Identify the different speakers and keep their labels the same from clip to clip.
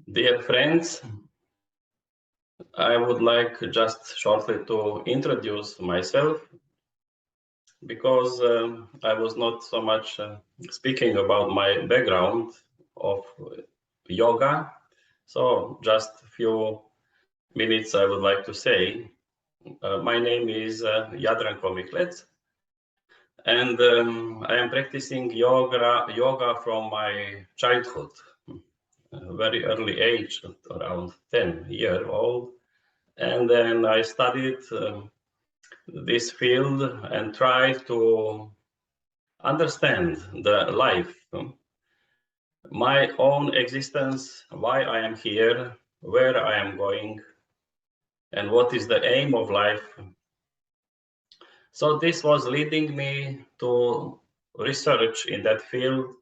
Speaker 1: Dear friends, I would like just shortly to introduce myself because I was not so much speaking about my background of yoga. So just a few minutes I would like to say. My name is Jadranko Miklec, and I am practicing yoga from my childhood, very early age, around 10-year-old. And then I studied this field and tried to understand the life, my own existence, why I am here, where I am going, and what is the aim of life. So this was leading me to research in that field,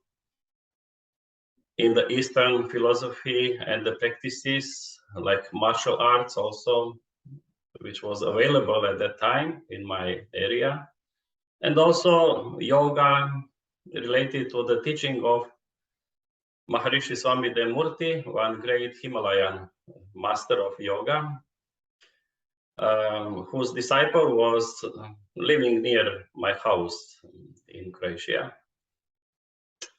Speaker 1: in the Eastern philosophy and the practices like martial arts also, which was available at that time in my area, and also yoga related to the teaching of Maharishi Swami Demurti, one great Himalayan master of yoga, whose disciple was living near my house in Croatia.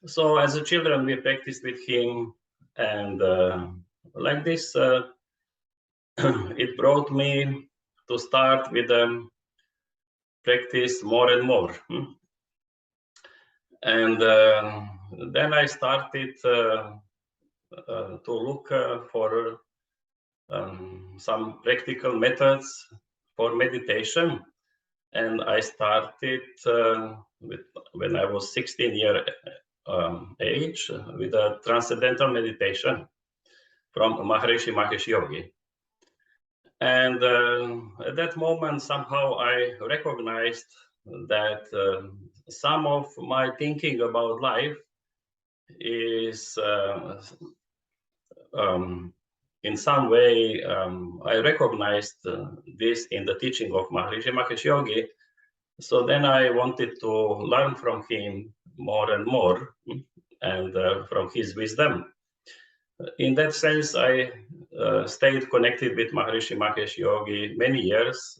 Speaker 1: So as a children, we practiced with him, and like this, it brought me to start with practice more and more. And then I started to look for some practical methods for meditation. And I started when I was 16 years age with a Transcendental Meditation from Maharishi Mahesh Yogi. And at that moment, somehow I recognized that some of my thinking about life is in some way, I recognized this in the teaching of Maharishi Mahesh Yogi. So then I wanted to learn from him more and more, and from his wisdom. In that sense, I stayed connected with Maharishi Mahesh Yogi many years,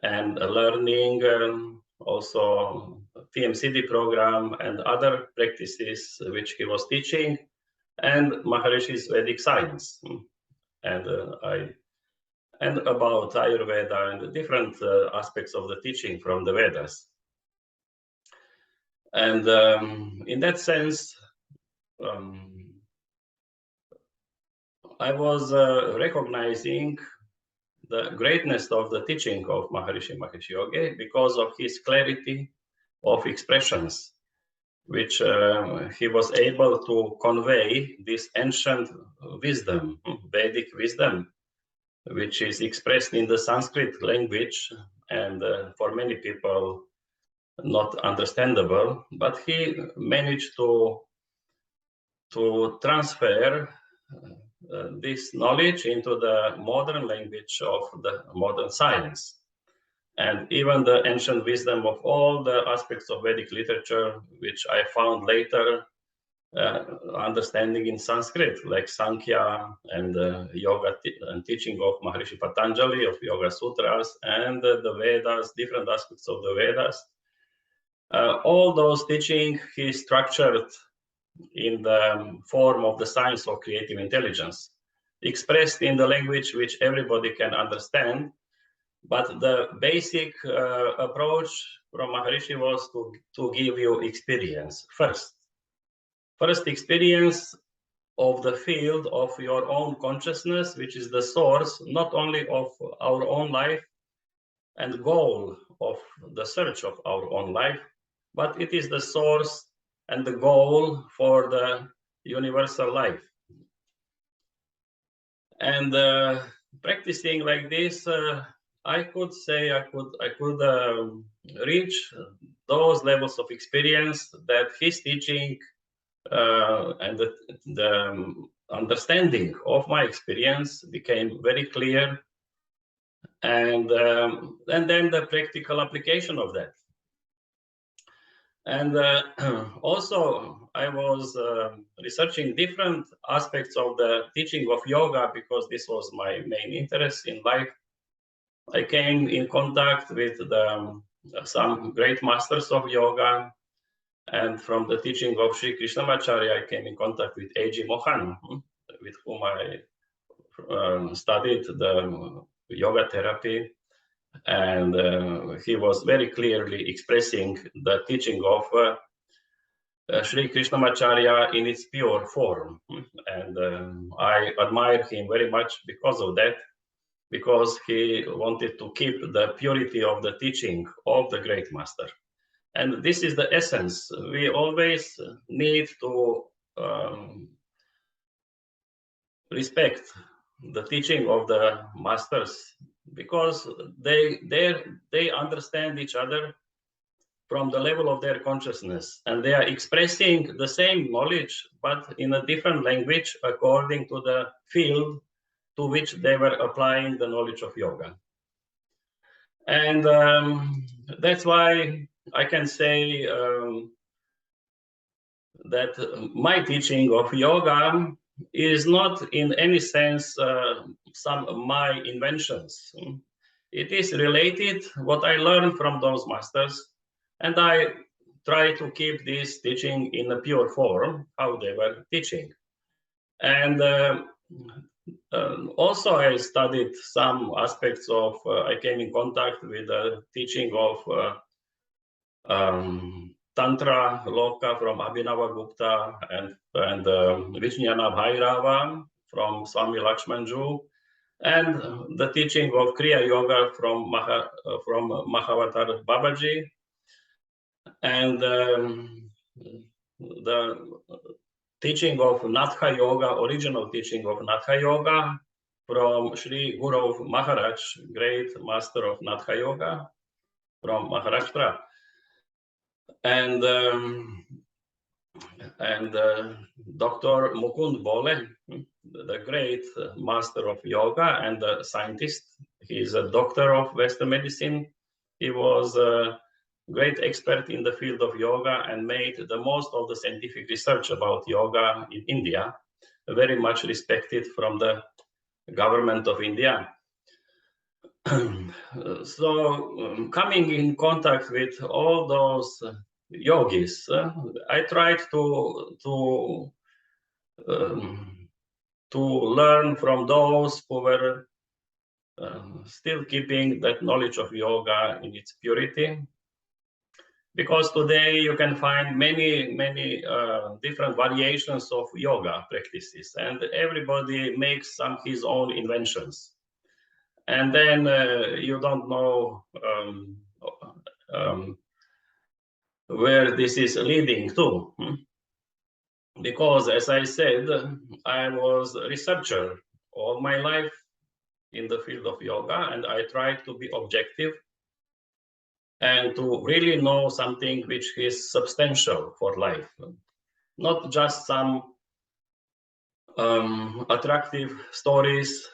Speaker 1: and learning also TMCD program and other practices which he was teaching, and Maharishi's Vedic science, and about Ayurveda and the different aspects of the teaching from the Vedas. And in that sense, I was recognizing the greatness of the teaching of Maharishi Mahesh Yogi because of his clarity of expressions, which he was able to convey this ancient wisdom, Vedic wisdom, which is expressed in the Sanskrit language, and for many people not understandable, but he managed to transfer this knowledge into the modern language of the modern science. And even the ancient wisdom of all the aspects of Vedic literature, which I found later understanding in Sanskrit, like Sankhya and yoga and teaching of Maharishi Patanjali of Yoga Sutras, and the Vedas, different aspects of the Vedas. All those teaching he structured in the form of the science of creative intelligence, expressed in the language which everybody can understand. But the basic approach from Maharishi was to give you experience first. First experience of the field of your own consciousness, which is the source not only of our own life and goal of the search of our own life, but it is the source and the goal for the universal life. And practicing like this, I could say I could reach those levels of experience that his teaching and the understanding of my experience became very clear, and then the practical application of that. And also, I was researching different aspects of the teaching of yoga because this was my main interest in life. I came in contact with some great masters of yoga, and from the teaching of Sri Krishnamacharya, I came in contact with A.G. Mohan, with whom I studied the yoga therapy. And he was very clearly expressing the teaching of Sri Krishnamacharya in its pure form. And I admire him very much because of that, because he wanted to keep the purity of the teaching of the great master. And this is the essence. We always need to respect the teaching of the masters, because they understand each other from the level of their consciousness, and they are expressing the same knowledge but in a different language according to the field to which they were applying the knowledge of yoga. And that's why I can say that my teaching of yoga is not in any sense some of my inventions. It is related what I learned from those masters, and I try to keep this teaching in a pure form, how they were teaching. And also I studied some aspects of, I came in contact with the teaching of Tantra Loka from Abhinavagupta and Vijnana Bhairava from Swami Lakshmanju, and the teaching of Kriya Yoga from Mahavatar Babaji, and the teaching of Natha Yoga, original teaching of Natha Yoga from Sri Guru Maharaj, great master of Natha Yoga from Maharashtra. And Dr. Mukund Bole, the great master of yoga and a scientist. He is a doctor of Western medicine. He was a great expert in the field of yoga and made the most of the scientific research about yoga in India, very much respected from the government of India. So coming in contact with all those yogis, I tried to learn from those who were still keeping that knowledge of yoga in its purity, because today you can find many different variations of yoga practices, and everybody makes some his own inventions. And then you don't know where this is leading to. Because, as I said, I was a researcher all my life in the field of yoga, and I tried to be objective and to really know something which is substantial for life, not just some attractive stories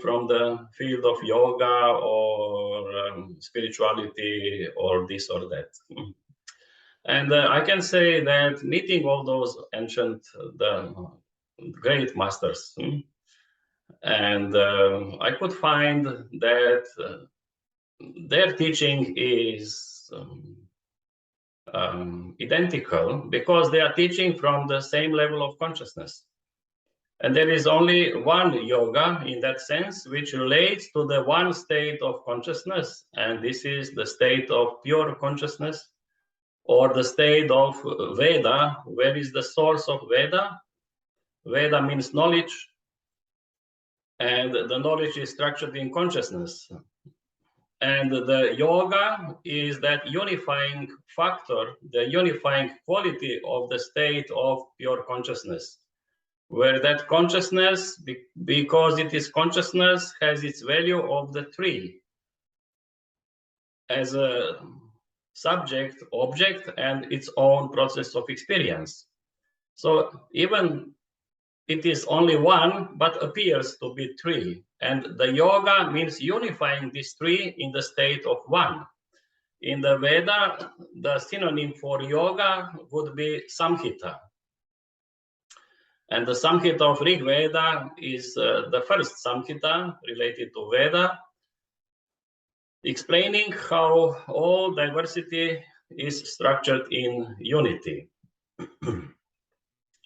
Speaker 1: from the field of yoga or spirituality or this or that. And I can say that meeting all those ancient, the great masters, and I could find that their teaching is identical, because they are teaching from the same level of consciousness. And there is only one yoga in that sense, which relates to the one state of consciousness, and this is the state of pure consciousness, or the state of Veda. Where is the source of Veda? Veda means knowledge, and the knowledge is structured in consciousness. And the yoga is that unifying factor, the unifying quality of the state of pure consciousness, where that consciousness, because it is consciousness, has its value of the tree as a subject, object, and its own process of experience. So even it is only one, but appears to be three. And the yoga means unifying these three in the state of one. In the Veda, the synonym for yoga would be Samhita. And the Samhita of Rig Veda is the first Samhita related to Veda, explaining how all diversity is structured in unity.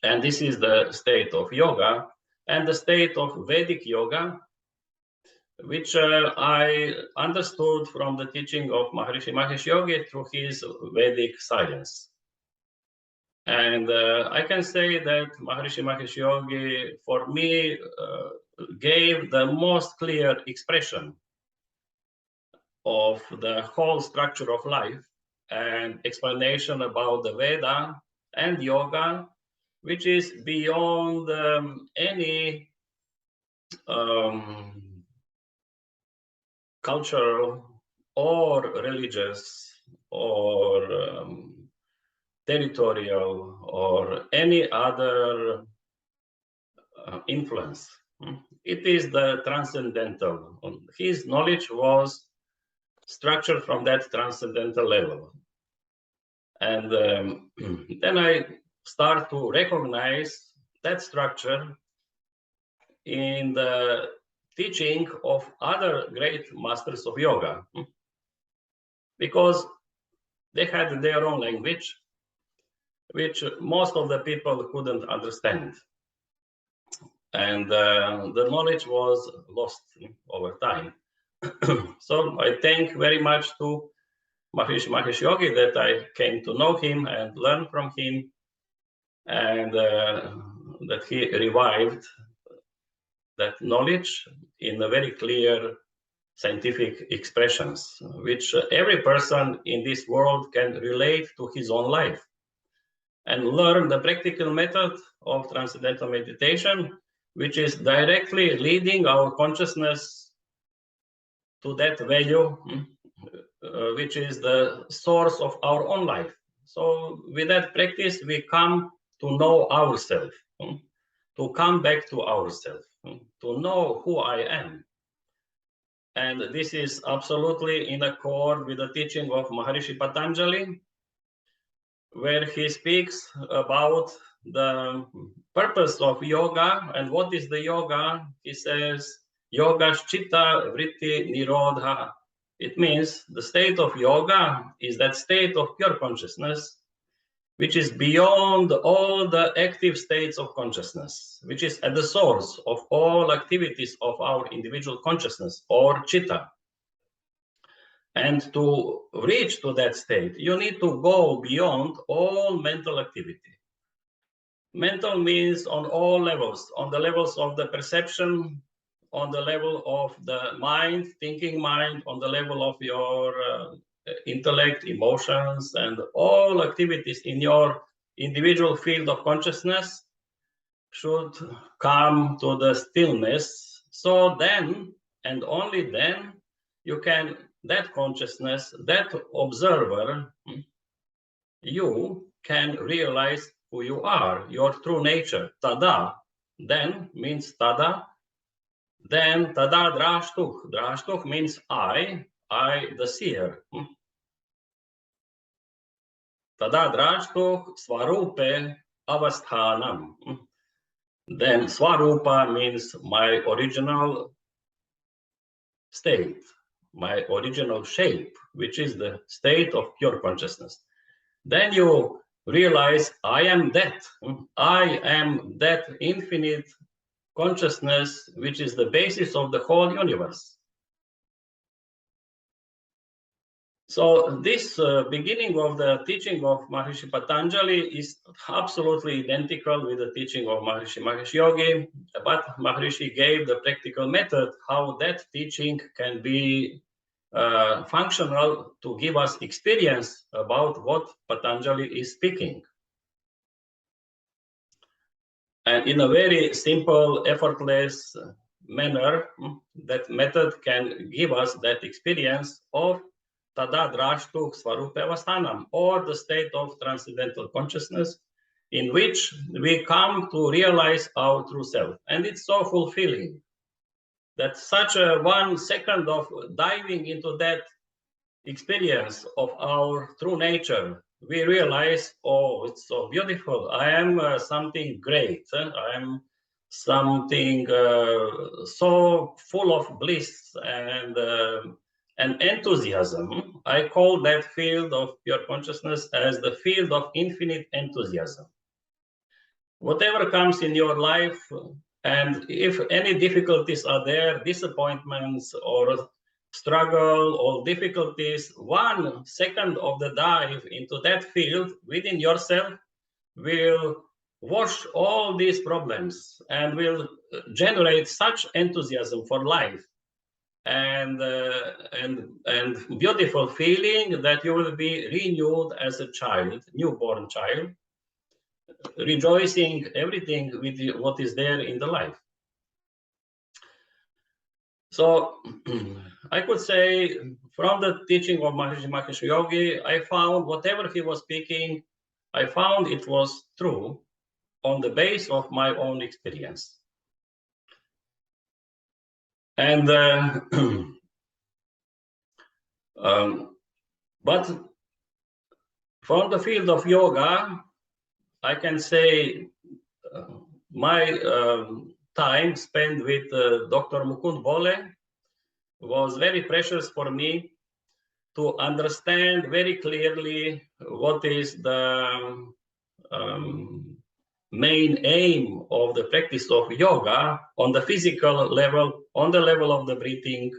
Speaker 1: And this is the state of yoga and the state of Vedic yoga, which I understood from the teaching of Maharishi Mahesh Yogi through his Vedic science. And I can say that Maharishi Mahesh Yogi, for me, gave the most clear expression of the whole structure of life and explanation about the Veda and yoga, which is beyond any cultural or religious or territorial or any other influence. It is the transcendental. His knowledge was structured from that transcendental level. And then I start to recognize that structure in the teaching of other great masters of yoga, because they had their own language, which most of the people couldn't understand. And the knowledge was lost over time. So I thank very much to Maharishi Mahesh Yogi that I came to know him and learn from him, and that he revived that knowledge in a very clear scientific expressions, which every person in this world can relate to his own life and learn the practical method of Transcendental Meditation, which is directly leading our consciousness to that value, which is the source of our own life. So with that practice, we come to know ourselves, to come back to ourselves, to know who I am. And this is absolutely in accord with the teaching of Maharishi Patanjali, where he speaks about the purpose of yoga. And what is the yoga? He says, yoga chitta vritti nirodha. It means the state of yoga is that state of pure consciousness, which is beyond all the active states of consciousness, which is at the source of all activities of our individual consciousness, or chitta. And to reach to that state, you need to go beyond all mental activity. Mental means on all levels, on the levels of the perception, on the level of the mind, thinking mind, on the level of your intellect, emotions, and all activities in your individual field of consciousness should come to the stillness. So then, and only then, you can, that consciousness, that observer, you can realize who you are, your true nature. Tada, then means tada. Then tada drashtuh. Drashtuh means I, the seer. Tada drashtuh swarupe avasthanam. Then swarupa means my original state, my original shape, which is the state of pure consciousness. Then you realize I am that. I am that infinite consciousness, which is the basis of the whole universe. So this beginning of the teaching of Maharishi Patanjali is absolutely identical with the teaching of Maharishi Mahesh Yogi, but Maharishi gave the practical method how that teaching can be functional to give us experience about what Patanjali is speaking. And in a very simple, effortless manner, that method can give us that experience of tada drashtuh swarupe avasthanam, or the state of transcendental consciousness, in which we come to realize our true self. And it's so fulfilling that such a 1 second of diving into that experience of our true nature, we realize, oh, it's so beautiful. I am something great. I am something so full of bliss and enthusiasm. I call that field of pure consciousness as the field of infinite enthusiasm. Whatever comes in your life, and if any difficulties are there, disappointments or struggle or difficulties, 1 second of the dive into that field within yourself will wash all these problems and will generate such enthusiasm for life and beautiful feeling that you will be renewed as a child, newborn child, rejoicing everything with what is there in the life. So I could say from the teaching of Maharishi Mahesh Yogi, I found whatever he was speaking, I found it was true on the base of my own experience. And but from the field of yoga, I can say my time spent with Dr. Mukund Bole was very precious for me to understand very clearly what is the main aim of the practice of yoga on the physical level, on the level of the breathing,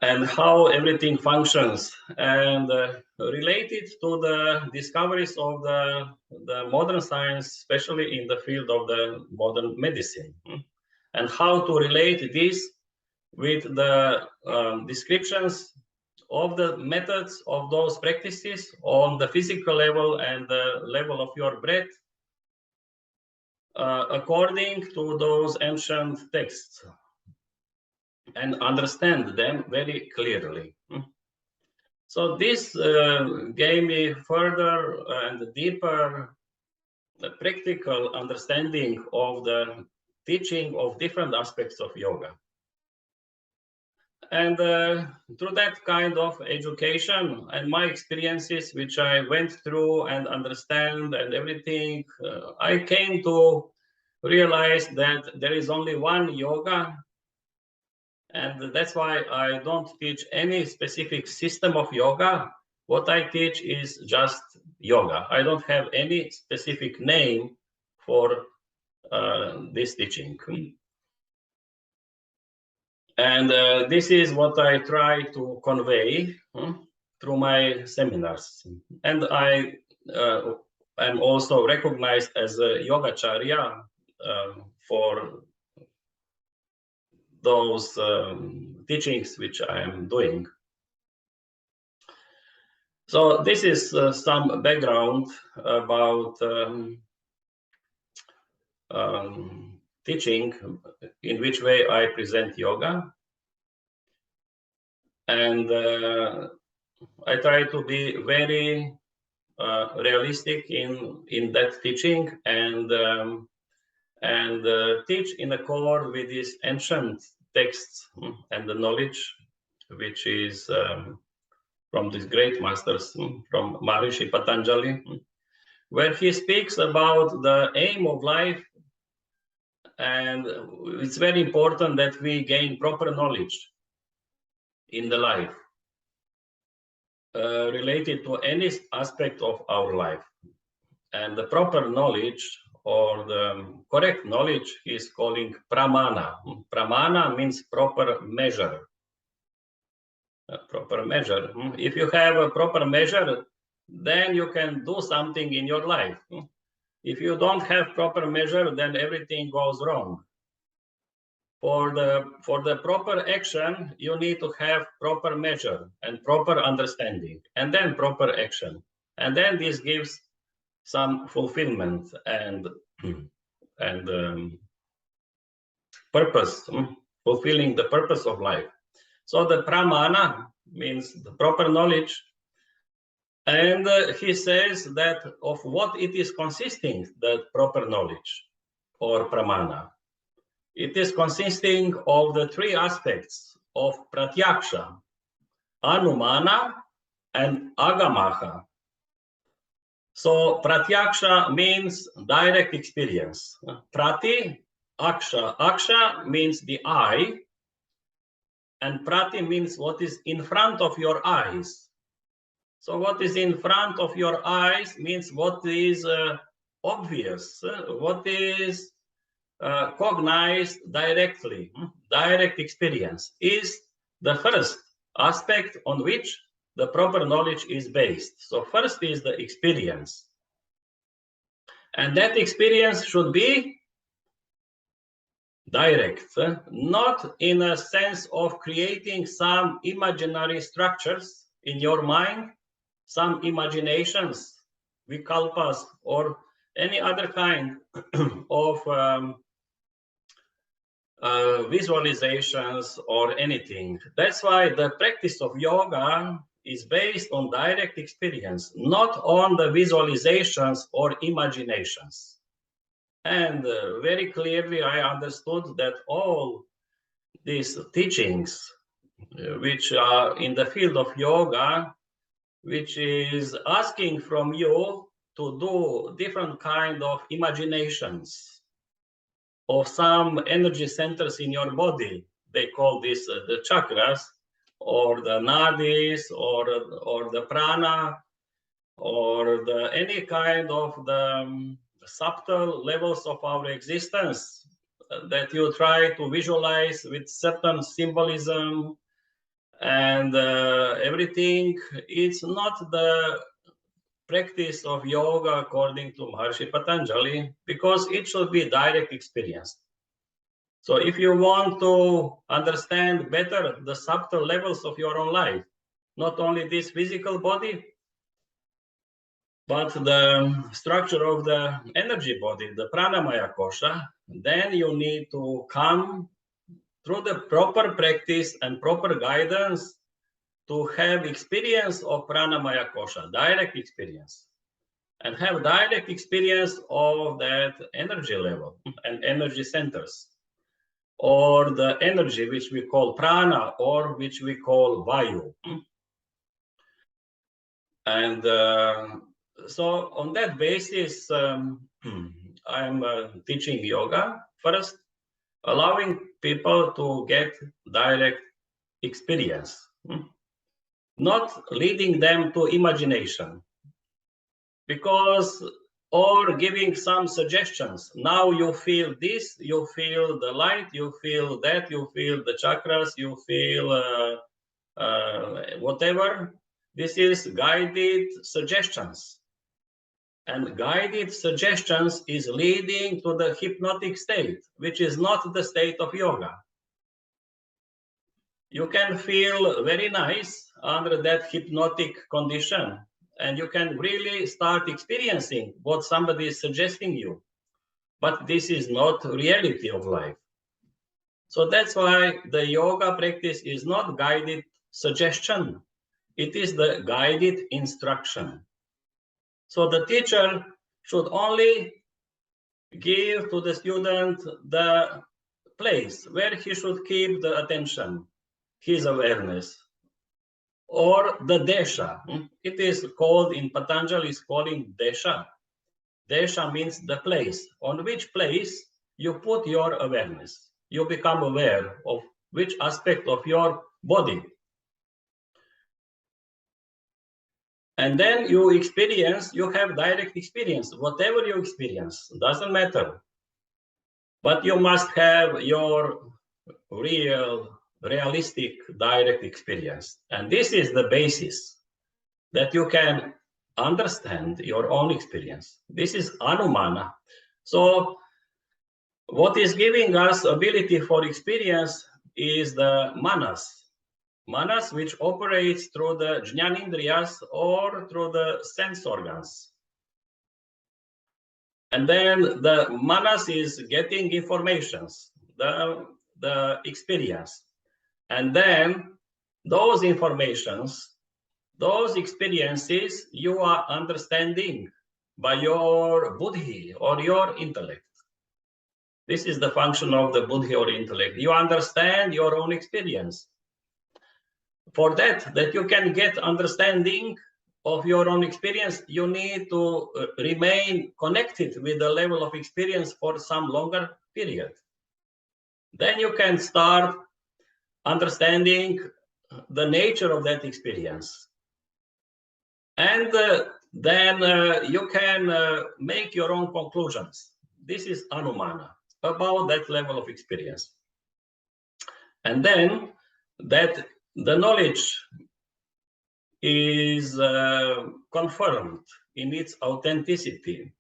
Speaker 1: and how everything functions, and related to the discoveries of the modern science, especially in the field of the modern medicine, and how to relate this with the descriptions of the methods of those practices on the physical level and the level of your breath, according to those ancient texts, and understand them very clearly. So this gave me further and deeper practical understanding of the teaching of different aspects of yoga. And through that kind of education and my experiences, which I went through and understand and everything, I came to realize that there is only one yoga. And that's why I don't teach any specific system of yoga. What I teach is just yoga. I don't have any specific name for this teaching. And this is what I try to convey through my seminars. And I am also recognized as a yogacharya for those teachings which I am doing. So this is some background about teaching, in which way I present yoga. And I try to be very realistic in that teaching and teach in accord with these ancient texts and the knowledge which is from these great masters, from Maharishi Patanjali, where he speaks about the aim of life. And it's very important that we gain proper knowledge in the life related to any aspect of our life. And the proper knowledge, or the correct knowledge, he is calling pramana. Pramana means proper measure. A proper measure. If you have a proper measure, then you can do something in your life. If you don't have proper measure, then everything goes wrong. For the proper action, you need to have proper measure and proper understanding, and then proper action. And then this gives some fulfillment and purpose, fulfilling the purpose of life. So the pramana means the proper knowledge. And he says that of what it is consisting, the proper knowledge or pramana. It is consisting of the three aspects of pratyaksha. Anumana, and Agamaha. So pratyaksha means direct experience. Prati, aksha. Aksha means the eye, and prati means what is in front of your eyes. So what is in front of your eyes means what is obvious, what is cognized directly. Direct experience is the first aspect on which the proper knowledge is based. So first is the experience. And that experience should be direct, not in a sense of creating some imaginary structures in your mind, some imaginations, vikalpas, or any other kind of visualizations or anything. That's why the practice of yoga is based on direct experience, not on the visualizations or imaginations. And very clearly I understood that all these teachings, which are in the field of yoga, which is asking from you to do different kind of imaginations of some energy centers in your body. They call this the chakras, or the nadis, or the prana, or the any kind of the subtle levels of our existence that you try to visualize with certain symbolism and everything. It's not the practice of yoga according to Maharshi Patanjali, because it should be direct experience. So if you want to understand better the subtle levels of your own life, not only this physical body, but the structure of the energy body, the pranamaya kosha, then you need to come through the proper practice and proper guidance to have experience of pranamaya kosha, direct experience, and have direct experience of that energy level and energy centers, or the energy which we call prana, or which we call vayu. And so on that basis, I'm teaching yoga first, allowing people to get direct experience, not leading them to imagination, because, or giving some suggestions. Now you feel this, you feel the light, you feel that, you feel the chakras, you feel whatever. This is guided suggestions. And guided suggestions is leading to the hypnotic state, which is not the state of yoga. You can feel very nice under that hypnotic condition, and you can really start experiencing what somebody is suggesting you. But this is not reality of life. So that's why the yoga practice is not guided suggestion. It is the guided instruction. So the teacher should only give to the student the place where he should keep the attention, his awareness, or the desha. It is called, in Patanjali is calling desha. Desha means the place. On which place you put your awareness. You become aware of which aspect of your body. And then you experience, you have direct experience. Whatever you experience, doesn't matter. But you must have your realistic, direct experience. And this is the basis that you can understand your own experience. This is anumana. So what is giving us ability for experience is the manas. Manas, which operates through the jnanindriyas or through the sense organs. And then the manas is getting informations, the experience. And then those informations, those experiences, you are understanding by your buddhi or your intellect. This is the function of the buddhi or intellect. You understand your own experience. for that you can get understanding of your own experience, you need to remain connected with the level of experience for some longer period. Then you can start understanding the nature of that experience. And then you can make your own conclusions. This is Anumana, about that level of experience. And then that the knowledge is confirmed in its authenticity.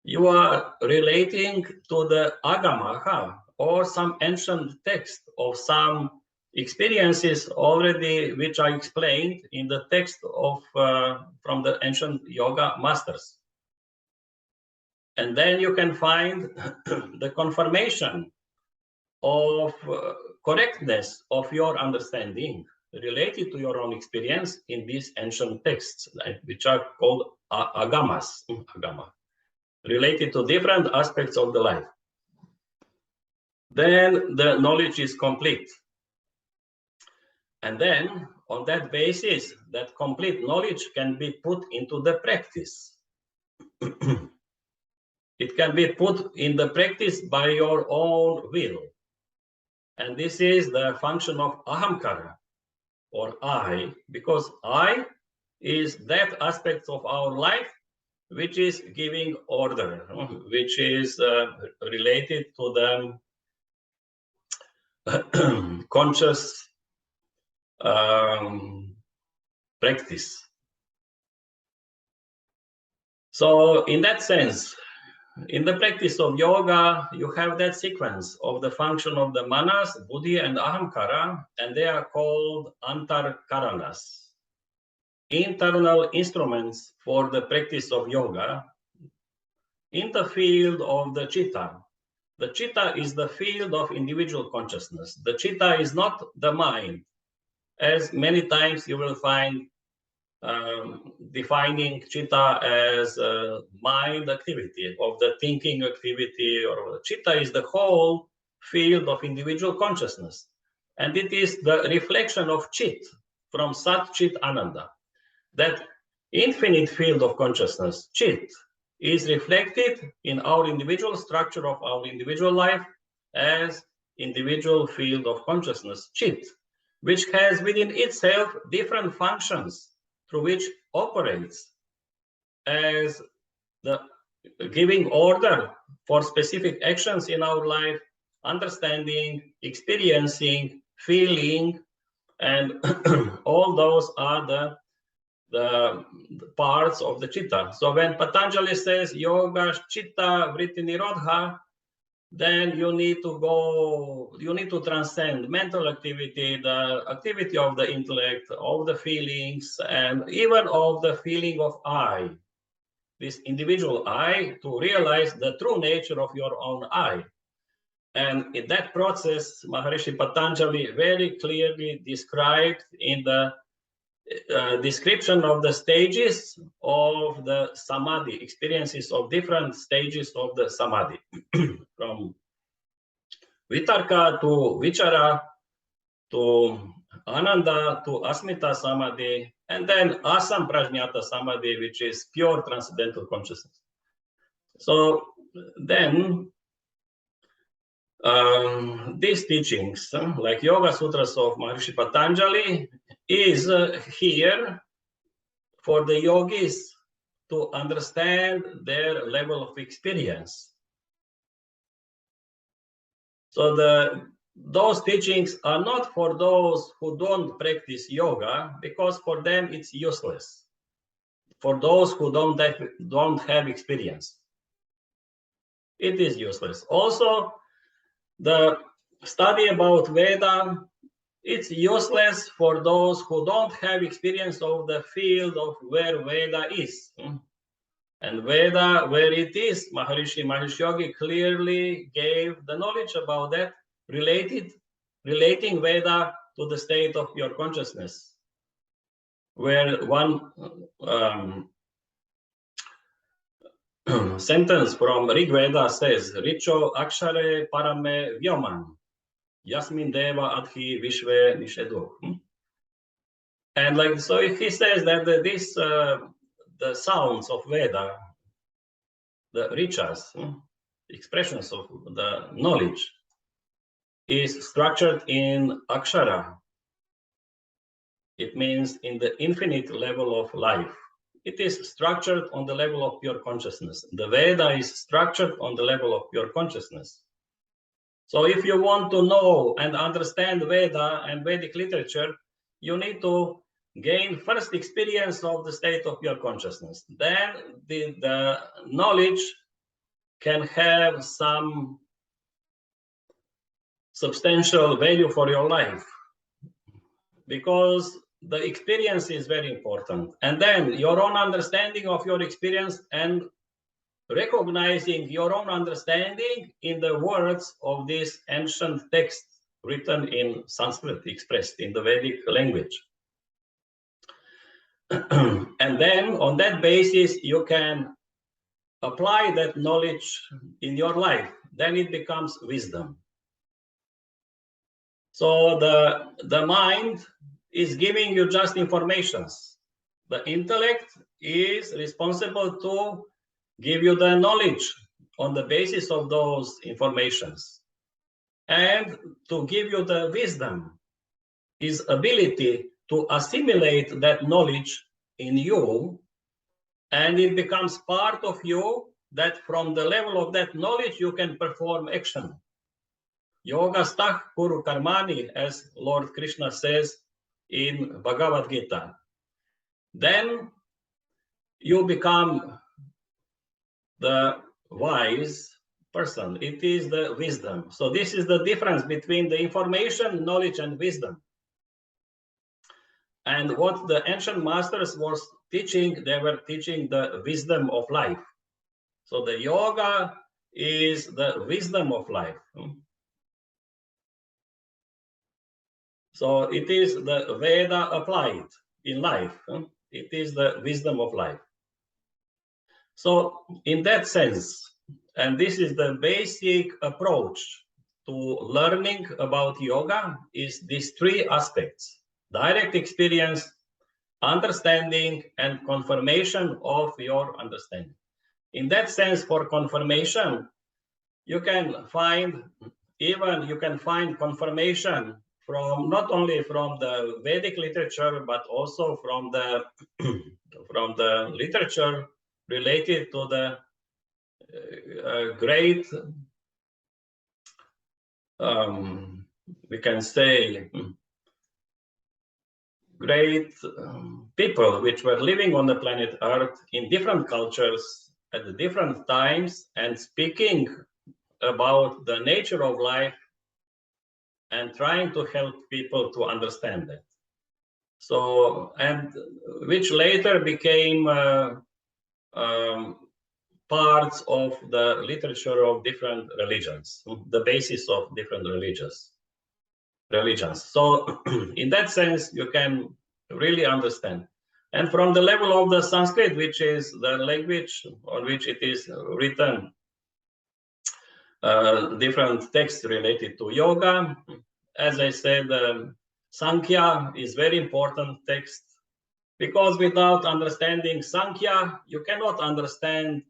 Speaker 1: You are relating to the Agama or some ancient text of some experiences already, which are explained in the text of from the ancient yoga masters. And then you can find the confirmation of correctness of your understanding related to your own experience in these ancient texts, which are called agamas, related to different aspects of the life. Then the knowledge is complete. And then on that basis, that complete knowledge can be put into the practice. It can be put in the practice by your own will. And this is the function of ahamkara, or I, because I is that aspect of our life which is giving order, which is related to the conscious practice. So in that sense, in the practice of yoga, you have that sequence of the function of the manas, buddhi, and ahamkara, and they are called antarkaranas, internal instruments for the practice of yoga in the field of the chitta. The chitta is the field of individual consciousness. The chitta is not the mind, as many times you will find defining chitta as mind activity, of the thinking activity, or chitta is the whole field of individual consciousness. And it is the reflection of chit from Sat Chit Ananda. That infinite field of consciousness, chit, is reflected in our individual structure of our individual life as individual field of consciousness, chit, which has within itself different functions through which operates as the giving order for specific actions in our life, understanding, experiencing, feeling, and all those are the parts of the chitta. So when Patanjali says yoga chitta vritti nirodha, then you need to transcend mental activity, the activity of the intellect, of the feelings, and even of the feeling of I, this individual I, to realize the true nature of your own I. And in that process, Maharishi Patanjali very clearly described in the description of the stages of the Samadhi, experiences of different stages of the Samadhi, from Vitarka to Vichara to Ananda to Asmita Samadhi, and then Asamprajñata Samadhi, which is pure transcendental consciousness. So then these teachings, like Yoga Sutras of Maharishi Patanjali, is here for the yogis to understand their level of experience. So those teachings are not for those who don't practice yoga, because for them it's useless. For those who don't have experience, it is useless. Also, the study about Veda, it's useless for those who don't have experience of the field of where Veda is. And Veda, where it is, Maharishi Mahesh Yogi clearly gave the knowledge about that, relating Veda to the state of pure consciousness, where one sentence from Rig Veda says, Richo Akshare Parame Vyoman, Yasmin Deva Adhi Vishve Nishedu. And like, so he says that the sounds of Veda, the rituals, expressions of the knowledge, is structured in akshara. It means in the infinite level of life. It is structured on the level of pure consciousness. The Veda is structured on the level of pure consciousness. So if you want to know and understand Veda and Vedic literature, you need to gain first experience of the state of pure consciousness. Then the knowledge can have some substantial value for your life, because the experience is very important. And then your own understanding of your experience and recognizing your own understanding in the words of this ancient text written in Sanskrit, expressed in the Vedic language. And then on that basis, you can apply that knowledge in your life. Then it becomes wisdom. So the mind is giving you just informations. The intellect is responsible to give you the knowledge on the basis of those informations. And to give you the wisdom is ability to assimilate that knowledge in you, and it becomes part of you, that from the level of that knowledge you can perform action. Yoga stah kuru karmani, as Lord Krishna says in Bhagavad Gita. Then you become the wise person. It is the wisdom. So this is the difference between the information, knowledge, and wisdom. And what the ancient masters was teaching, they were teaching the wisdom of life. So the yoga is the wisdom of life. So it is the Veda applied in life. It is the wisdom of life. So in that sense, and this is the basic approach to learning about yoga, is these three aspects: direct experience, understanding, and confirmation of your understanding. In that sense, for confirmation, you can find confirmation from not only from the Vedic literature, but also from the from the literature related to the great, we can say, great people which were living on the planet Earth in different cultures at different times, and speaking about the nature of life and trying to help people to understand it. So, and which later became parts of the literature of different religions, the basis of different religions. So in that sense, you can really understand. And from the level of the Sanskrit, which is the language on which it is written, different texts related to yoga. As I said, Sankhya is very important text, because without understanding Sankhya, you cannot understand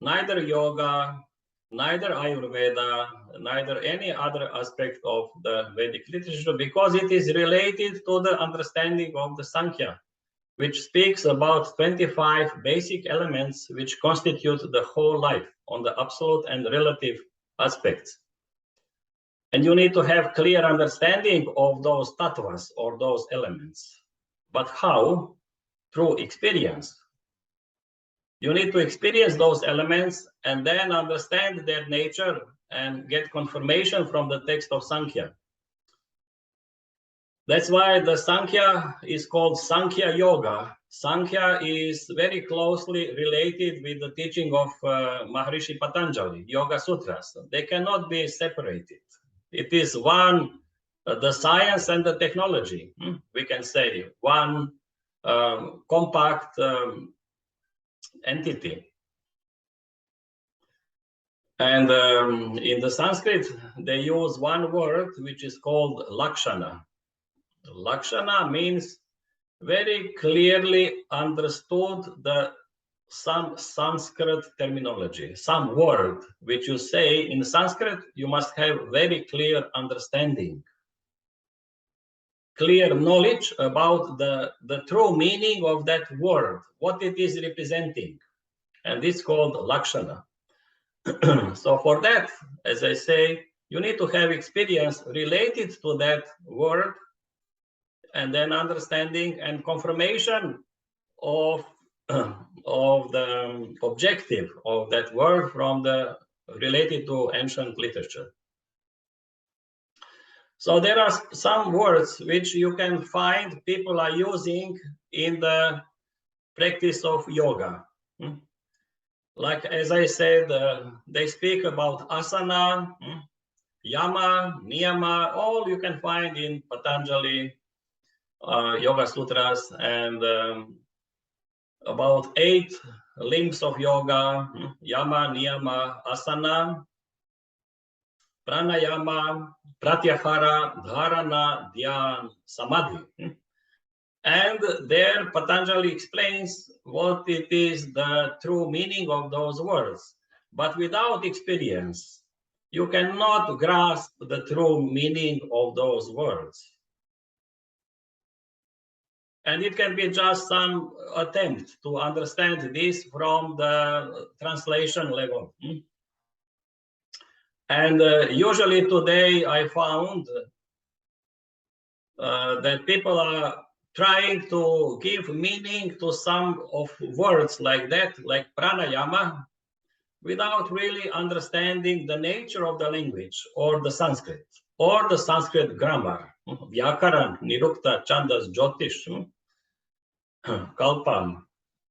Speaker 1: neither yoga, neither Ayurveda, neither any other aspect of the Vedic literature, because it is related to the understanding of the Sankhya, which speaks about 25 basic elements which constitute the whole life on the absolute and relative aspects. And you need to have clear understanding of those tattvas, or those elements. But how? Through experience. You need to experience those elements and then understand their nature and get confirmation from the text of Sankhya. That's why the Sankhya is called Sankhya Yoga. Sankhya is very closely related with the teaching of Maharishi Patanjali, Yoga Sutras. They cannot be separated. It is one, the science and the technology, we can say, one compact entity. And in the Sanskrit, they use one word which is called lakshana. Lakshana means very clearly understood some Sanskrit terminology, some word which you say in Sanskrit, you must have very clear understanding, clear knowledge about the true meaning of that word, what it is representing. And it's called Lakshana. So for that, as I say, you need to have experience related to that word, and then understanding and confirmation of the objective of that word from the related to ancient literature. So there are some words which you can find people are using in the practice of yoga. Like, as I said, they speak about asana, yama, niyama, all you can find in Patanjali Yoga Sutras, and about 8 limbs of yoga: yama, niyama, asana, pranayama, pratyahara, dharana, dhyan, samadhi. And there Patanjali explains what it is, the true meaning of those words. But without experience, you cannot grasp the true meaning of those words. And it can be just some attempt to understand this from the translation level. And usually today I found that people are trying to give meaning to some of words like that, like pranayama, without really understanding the nature of the language or the Sanskrit grammar, Vyakaran, Nirukta, Chandas, Jyotish, Kalpam,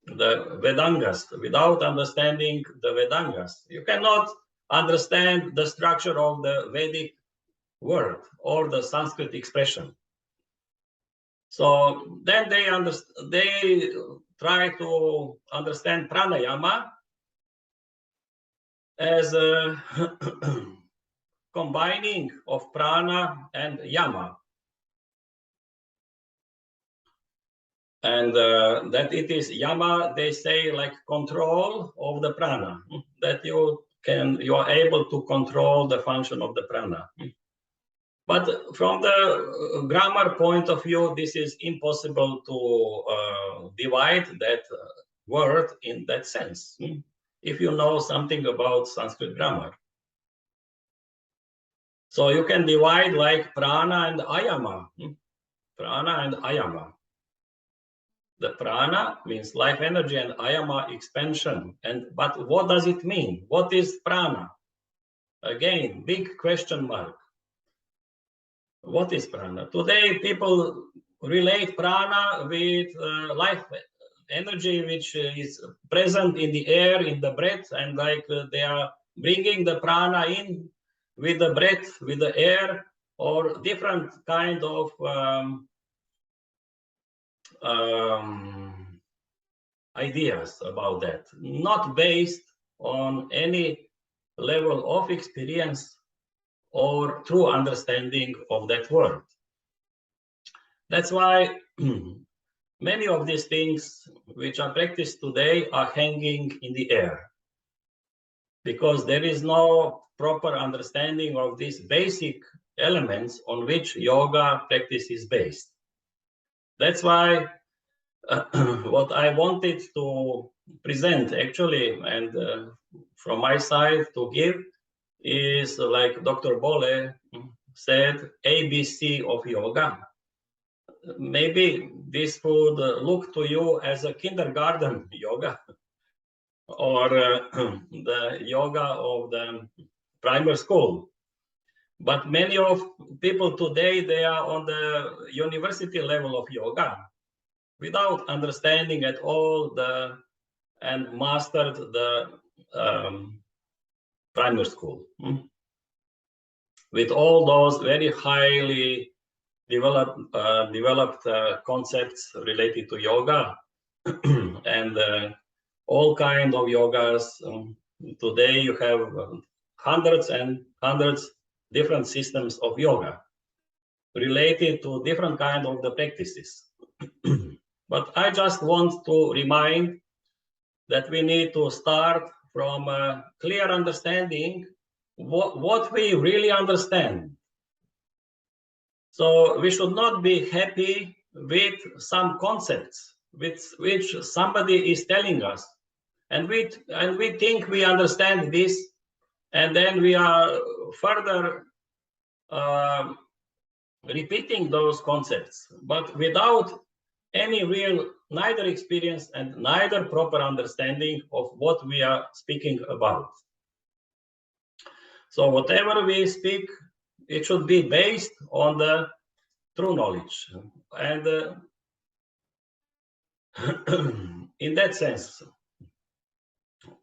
Speaker 1: the Vedangas. Without understanding the Vedangas, you cannot understand the structure of the Vedic word or the Sanskrit expression. So then they try to understand pranayama as a combining of prana and yama, and that it is yama, they say, like control of the prana, that you are able to control the function of the prana. But from the grammar point of view, this is impossible to divide that word in that sense, if you know something about Sanskrit grammar. So you can divide like prana and ayama. Prana and ayama. The prana means life energy and ayama expansion. But what does it mean? What is prana? Again, big question mark. What is prana? Today, people relate prana with life energy, which is present in the air, in the breath, and like they are bringing the prana in with the breath, with the air, or different kind of ideas about that, not based on any level of experience or true understanding of that word. That's why many of these things which are practiced today are hanging in the air, because there is no proper understanding of these basic elements on which yoga practice is based. That's why what I wanted to present actually, and from my side to give, is like Dr. Bolle said, ABC of yoga. Maybe this would look to you as a kindergarten yoga, or the yoga of the primary school. But many of people today, they are on the university level of yoga without understanding at all and mastered the primary school, with all those very highly developed concepts related to yoga and all kind of yogas. Today you have hundreds and hundreds different systems of yoga related to different kind of the practices. But I just want to remind that we need to start from a clear understanding what we really understand. So we should not be happy with some concepts which somebody is telling us, and we think we understand this, and then we are further repeating those concepts, but without any real neither experience and neither proper understanding of what we are speaking about. So whatever we speak, it should be based on the true knowledge. And in that sense,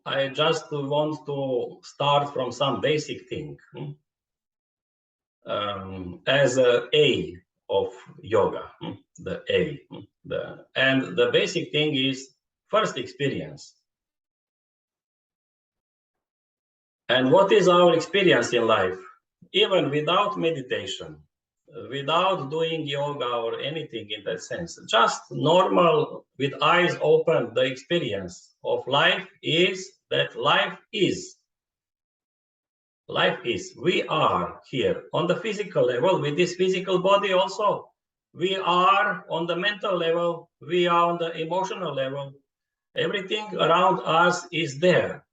Speaker 1: I just want to start from some basic thing as a A of yoga, the A. And the basic thing is first experience. And what is our experience in life? Even without meditation, without doing yoga or anything in that sense, just normal, with eyes open, the experience of life is that life is. Life is. We are here on the physical level with this physical body also. We are on the mental level. We are on the emotional level. Everything around us is there.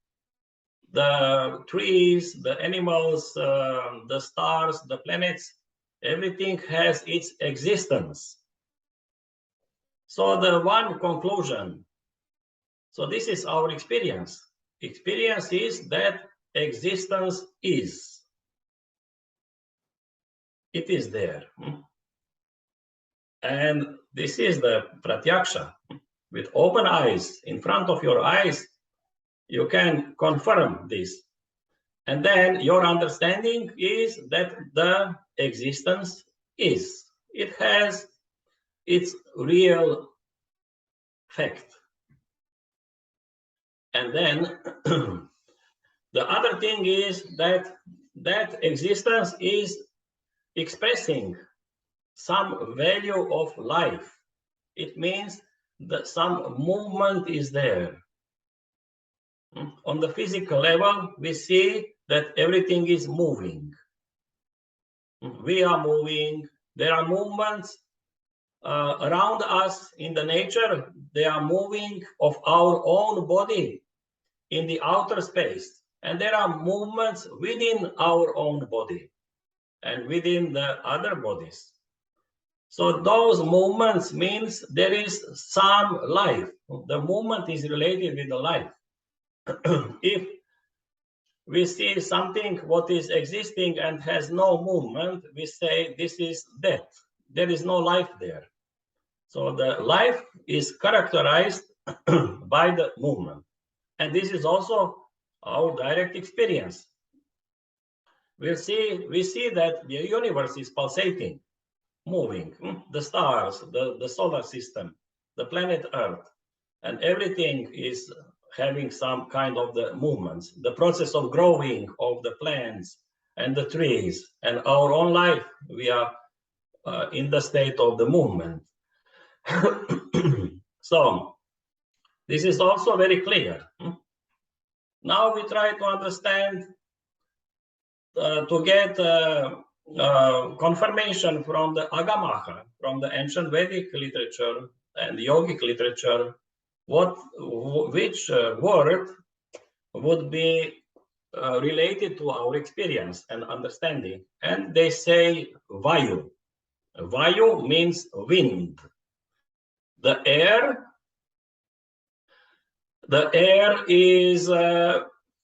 Speaker 1: The trees, the animals, the stars, the planets, everything has its existence. So the one conclusion, so this is our experience. Experience is that existence is. It is there. And this is the pratyaksha. With open eyes, in front of your eyes, you can confirm this. And then your understanding is that the existence is. It has its real fact. And then the other thing is that that existence is expressing some value of life. It means that some movement is there. On the physical level, we see that everything is moving. We are moving. There are movements around us in the nature. They are moving of our own body in the outer space. And there are movements within our own body and within the other bodies. So those movements means there is some life. The movement is related with the life. If we see something what is existing and has no movement, we say this is death. There is no life there. So the life is characterized by the movement. And this is also our direct experience. We see that the universe is pulsating, moving, the stars, the solar system, the planet Earth, and everything is having some kind of the movements, the process of growing of the plants and the trees, and our own life, we are in the state of the movement. So this is also very clear. Now we try to understand, to get confirmation from the Agamaha, from the ancient Vedic literature and yogic literature, which word would be related to our experience and understanding. And they say Vayu. Vayu means wind. The air is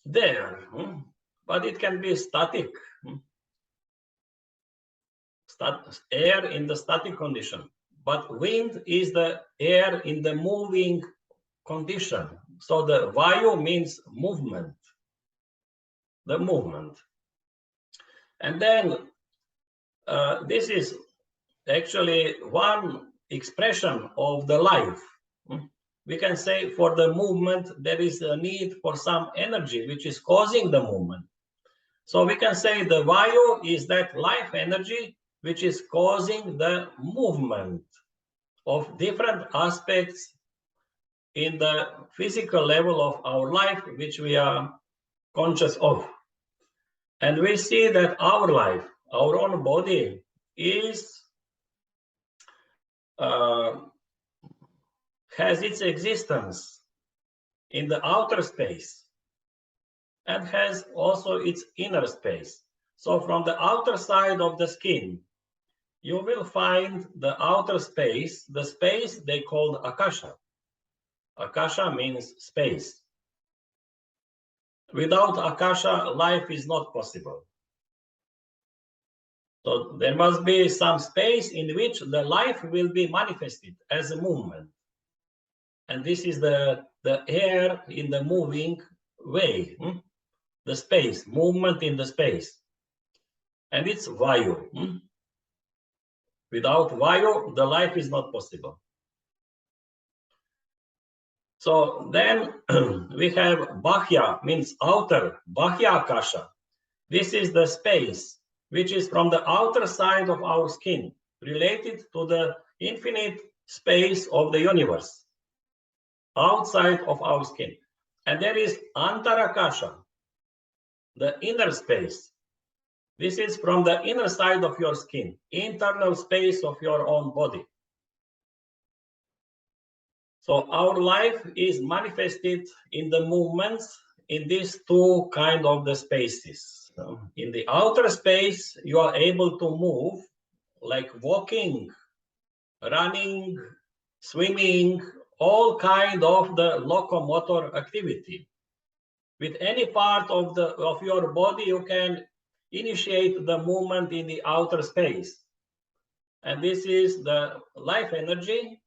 Speaker 1: there, but it can be static. Air in the static condition. But wind is the air in the moving condition. So the Vayu means movement, the movement. And then this is actually one expression of the life. We can say for the movement, there is a need for some energy which is causing the movement. So we can say the Vayu is that life energy which is causing the movement of different aspects in the physical level of our life, which we are conscious of. And we see that our life, our own body, is has its existence in the outer space and has also its inner space. So from the outer side of the skin, you will find the outer space, the space they called Akasha. Akasha means space. Without Akasha, life is not possible. So there must be some space in which the life will be manifested as a movement. And this is the air in the moving way, the space, movement in the space. And it's Vayu. Without Vayu, the life is not possible. So then we have Bahya, means outer, Bahya Akasha. This is the space which is from the outer side of our skin, related to the infinite space of the universe, outside of our skin. And there is Antarakasha, the inner space. This is from the inner side of your skin, internal space of your own body. So our life is manifested in the movements in these two kind of the spaces. In the outer space, you are able to move like walking, running, swimming, all kind of the locomotor activity. With any part of your body, you can initiate the movement in the outer space. And this is the life energy,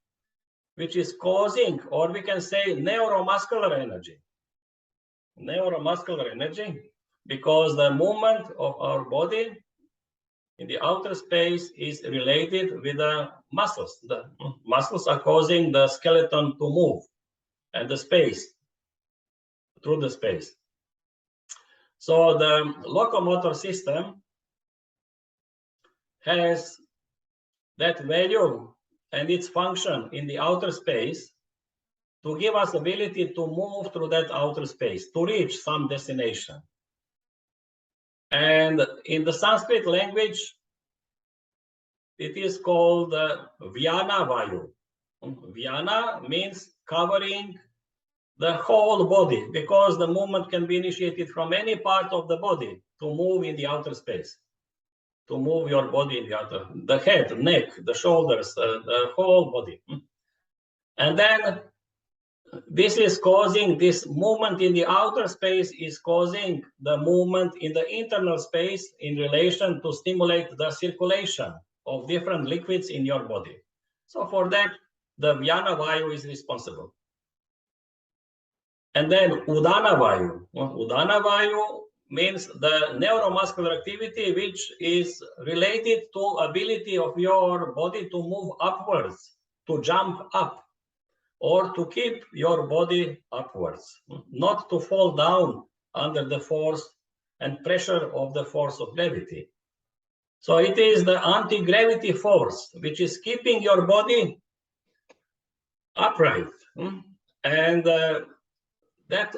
Speaker 1: which is causing, or we can say neuromuscular energy. Neuromuscular energy, because the movement of our body in the outer space is related with the muscles. The muscles are causing the skeleton to move and the space, through the space. So the locomotor system has that value and its function in the outer space to give us ability to move through that outer space, to reach some destination. And in the Sanskrit language, it is called Vyana Vayu. Vyana means covering the whole body, because the movement can be initiated from any part of the body to move in the outer space, to move your body in the outer, the head, neck, the shoulders, the whole body. And then this is causing, this movement in the outer space is causing the movement in the internal space in relation to stimulate the circulation of different liquids in your body. So for that, the Vyana Vayu is responsible. And then Udana Vayu. Udana Vayu means the neuromuscular activity which is related to ability of your body to move upwards, to jump up, or to keep your body upwards, not to fall down under the force and pressure of the force of gravity. So it is the anti-gravity force which is keeping your body upright. And that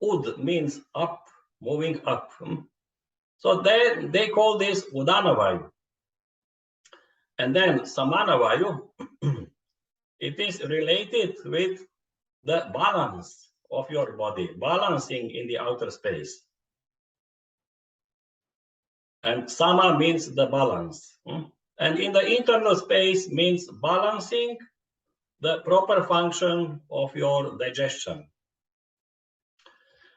Speaker 1: Ud means up, moving up. So they call this Udana Vayu. And then Samana Vayu, it is related with the balance of your body, balancing in the outer space. And Sama means the balance. And in the internal space means balancing the proper function of your digestion.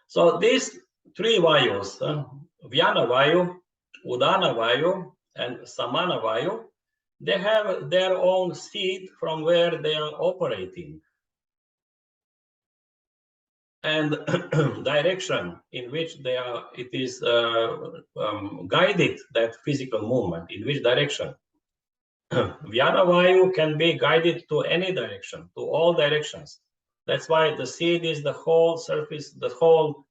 Speaker 1: So these three Vayus, Vyana Vayu, Udana Vayu, and Samana Vayu, they have their own seat from where they are operating, and direction in which they are, it is guided, that physical movement, in which direction. Vyana Vayu can be guided to any direction, to all directions. That's why the seed is the whole surface, the whole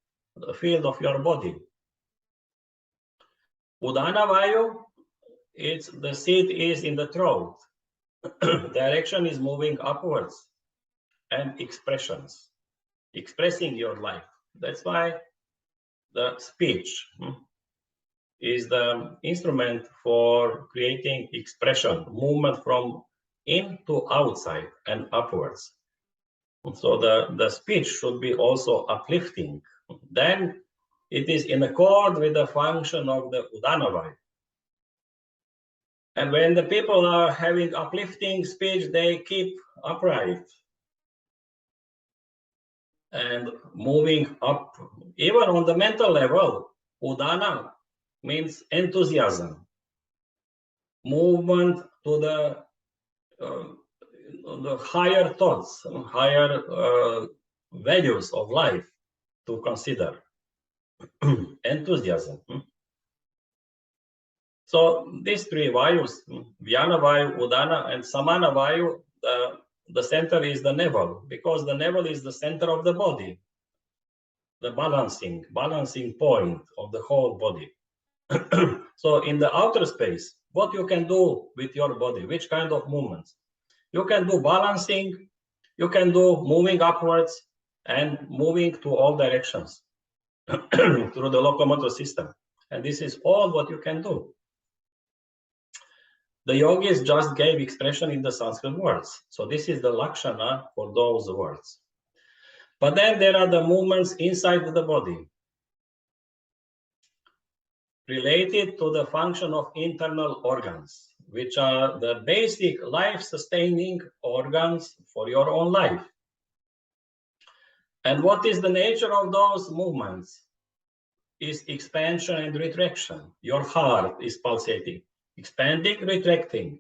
Speaker 1: field of your body. Udana Vayu, the seed is in the throat. Direction is moving upwards, and expressions, expressing your life. That's why the speech is the instrument for creating expression, movement from in to outside and upwards. So the speech should be also uplifting. Then it is in accord with the function of the Udana Vayu. And when the people are having uplifting speech, they keep upright and moving up. Even on the mental level, Udana means enthusiasm, movement to the higher thoughts, higher values of life to consider. Enthusiasm. So these three Vayus, Vyana Vayu, Udana, and Samana Vayu, the center is the navel, because the navel is the center of the body, the balancing point of the whole body. So in the outer space, what you can do with your body, which kind of movements? You can do balancing, you can do moving upwards and moving to all directions through the locomotor system. And this is all what you can do. The yogis just gave expression in the Sanskrit words. So this is the lakshana for those words. But then there are the movements inside the body related to the function of internal organs, which are the basic life-sustaining organs for your own life. And what is the nature of those movements? Is expansion and retraction. Your heart is pulsating, expanding, retracting.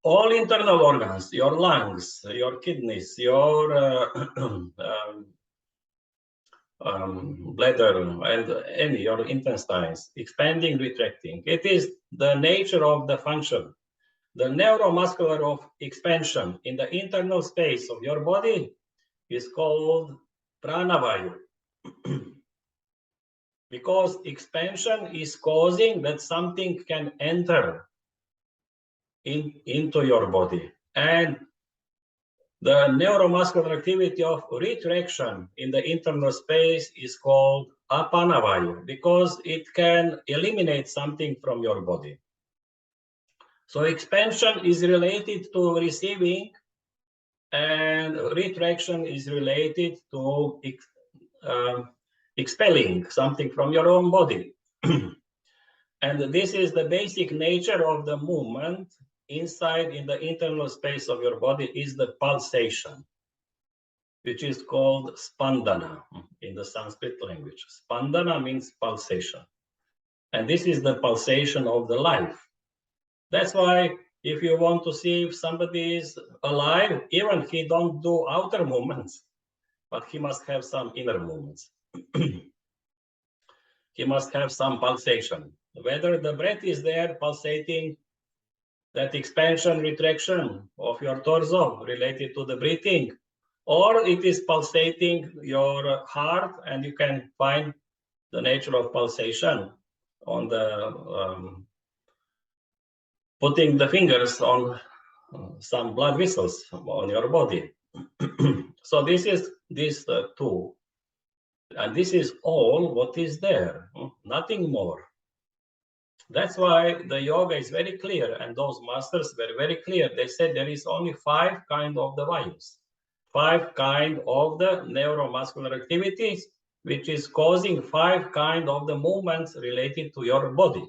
Speaker 1: All internal organs, your lungs, your kidneys, your bladder, and your intestines, expanding, retracting. It is the nature of the function. The neuromuscular of expansion in the internal space of your body is called pranavayu. Because expansion is causing that something can enter into your body. And the neuromuscular activity of retraction in the internal space is called apanavayu, because it can eliminate something from your body. So expansion is related to receiving, and retraction is related to expelling something from your own body. And this is the basic nature of the movement inside in the internal space of your body, is the pulsation, which is called spandana in the Sanskrit language. Spandana means pulsation. And this is the pulsation of the life. That's why if you want to see if somebody is alive, even he don't do outer movements, but he must have some inner movements. He must have some pulsation. Whether the breath is there pulsating, that expansion, retraction of your torso related to the breathing, or it is pulsating your heart, and you can find the nature of pulsation on the putting the fingers on some blood vessels on your body. So this is this two. And this is all what is there, nothing more. That's why the yoga is very clear, and those masters were very clear. They said there is only 5 kinds of the vayus, 5 kinds of the neuromuscular activities, which is causing 5 kinds of the movements related to your body,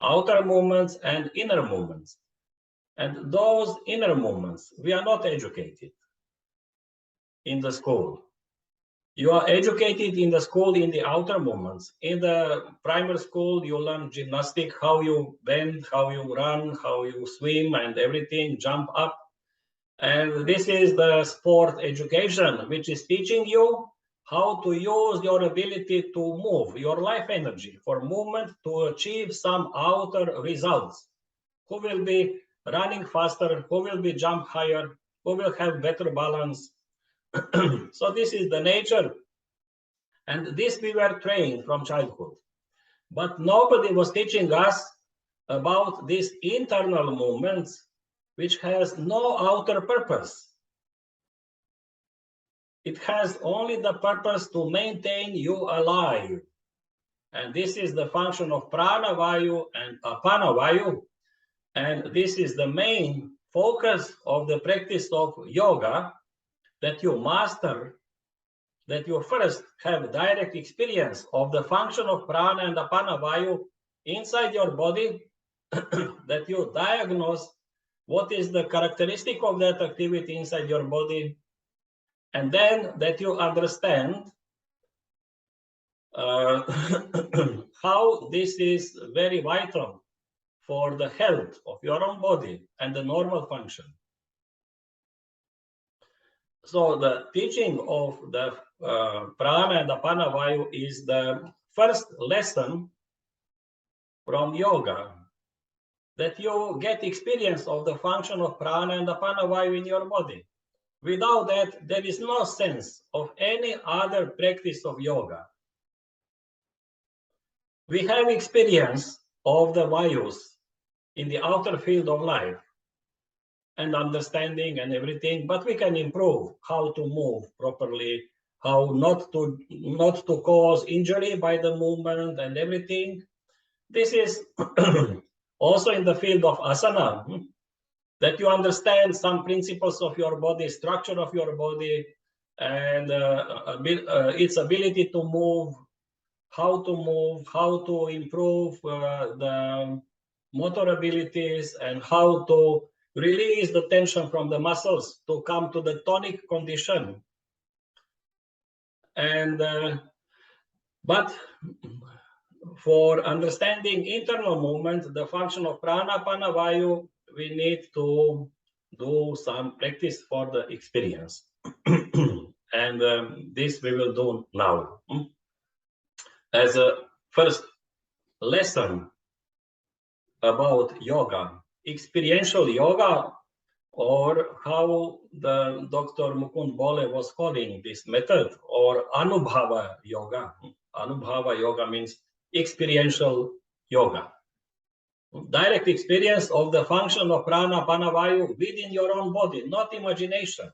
Speaker 1: outer movements and inner movements. And those inner movements, we are not educated in the school. You are educated in the school in the outer movements. In the primary school, you learn gymnastics, how you bend, how you run, how you swim, and everything, jump up. And this is the sport education, which is teaching you how to use your ability to move, your life energy for movement to achieve some outer results. Who will be running faster, who will be jump higher, who will have better balance. So this is the nature. And this we were trained from childhood. But nobody was teaching us about these internal movements which has no outer purpose. It has only the purpose to maintain you alive. And this is the function of Prana Vayu and Apana Vayu. And this is the main focus of the practice of yoga, that you master, that you first have direct experience of the function of Prana and Apana Vayu inside your body, that you diagnose what is the characteristic of that activity inside your body, and then that you understand how this is very vital for the health of your own body and the normal function. So the teaching of the Prana and Apana Vayu is the first lesson from yoga, that you get experience of the function of Prana and Apana Vayu in your body. Without that, there is no sense of any other practice of yoga. We have experience of the Vayus in the outer field of life and understanding and everything, but we can improve how to move properly, how not to cause injury by the movement and everything. This is also in the field of asana, that you understand some principles of your body, structure of your body, and its ability to move, how to improve the motor abilities, and how to release the tension from the muscles to come to the tonic condition. And but for understanding internal movement, the function of Prana, Apana, Vayu, we need to do some practice for the experience. And this we will do now. As a first lesson about yoga, experiential yoga, or how the Dr. Mukund Bole was calling this method, or Anubhava yoga. Anubhava yoga means experiential yoga. Direct experience of the function of Prana, Apana, Vayu within your own body, not imagination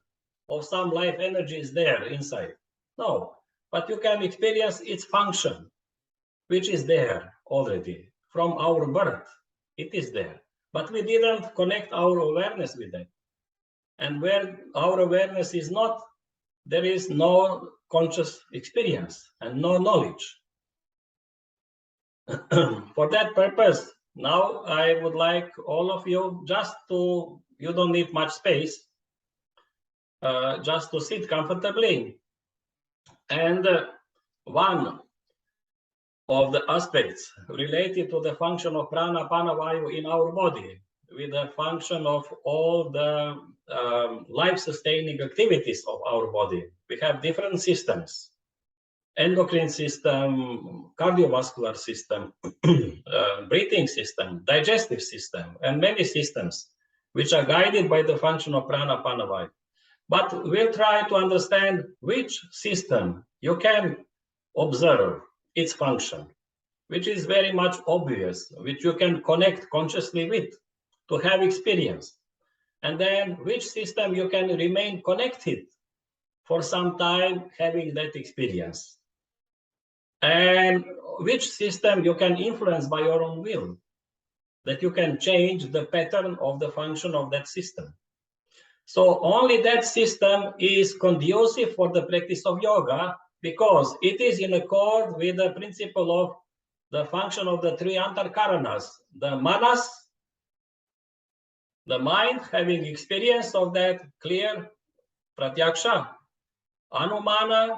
Speaker 1: of some life energy is there inside. No, but you can experience its function, which is there already from our birth. It is there, but we didn't connect our awareness with that. And where our awareness is not, there is no conscious experience and no knowledge. For that purpose, now I would like all of you just to, you don't need much space, just to sit comfortably. And one of the aspects related to the function of Prana, Apana, Vayu in our body, with the function of all the life-sustaining activities of our body. We have different systems: endocrine system, cardiovascular system, breathing system, digestive system, and many systems which are guided by the function of Prana, Apana, Vayu. But we'll try to understand which system you can observe its function, which is very much obvious, which you can connect consciously with to have experience. And then which system you can remain connected for some time having that experience. And which system you can influence by your own will, that you can change the pattern of the function of that system. So only that system is conducive for the practice of yoga, because it is in accord with the principle of the function of the three antarkaranas, the manas, the mind having experience of that clear pratyaksha, anumana,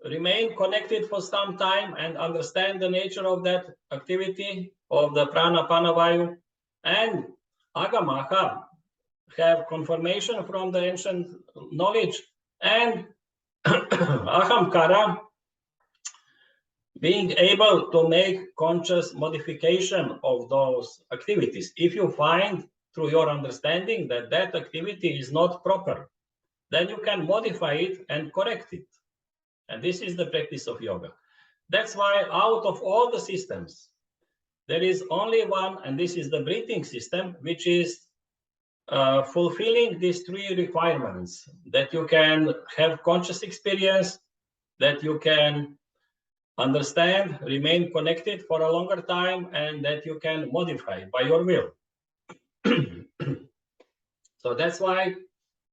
Speaker 1: remain connected for some time and understand the nature of that activity of the Prana, Apana, Vayu, and agamaka, have confirmation from the ancient knowledge, and ahamkara, being able to make conscious modification of those activities. If you find through your understanding that that activity is not proper, then you can modify it and correct it. And this is the practice of yoga. That's why out of all the systems, there is only one, and this is the breathing system, which is fulfilling these three requirements, that you can have conscious experience, that you can understand, remain connected for a longer time, and that you can modify by your will. So that's why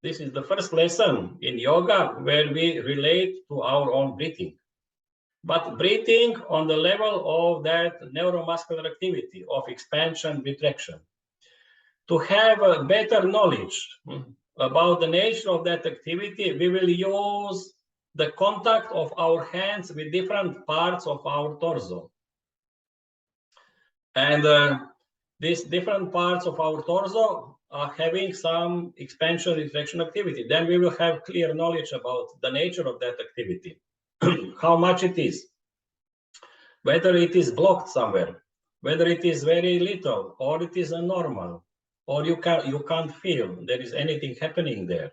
Speaker 1: this is the first lesson in yoga where we relate to our own breathing. But breathing on the level of that neuromuscular activity of expansion, retraction. To have a better knowledge about the nature of that activity, we will use the contact of our hands with different parts of our torso. And these different parts of our torso are having some expansion, retraction activity. Then we will have clear knowledge about the nature of that activity, how much it is, whether it is blocked somewhere, whether it is very little, or it is a normal, or you can't feel there is anything happening there.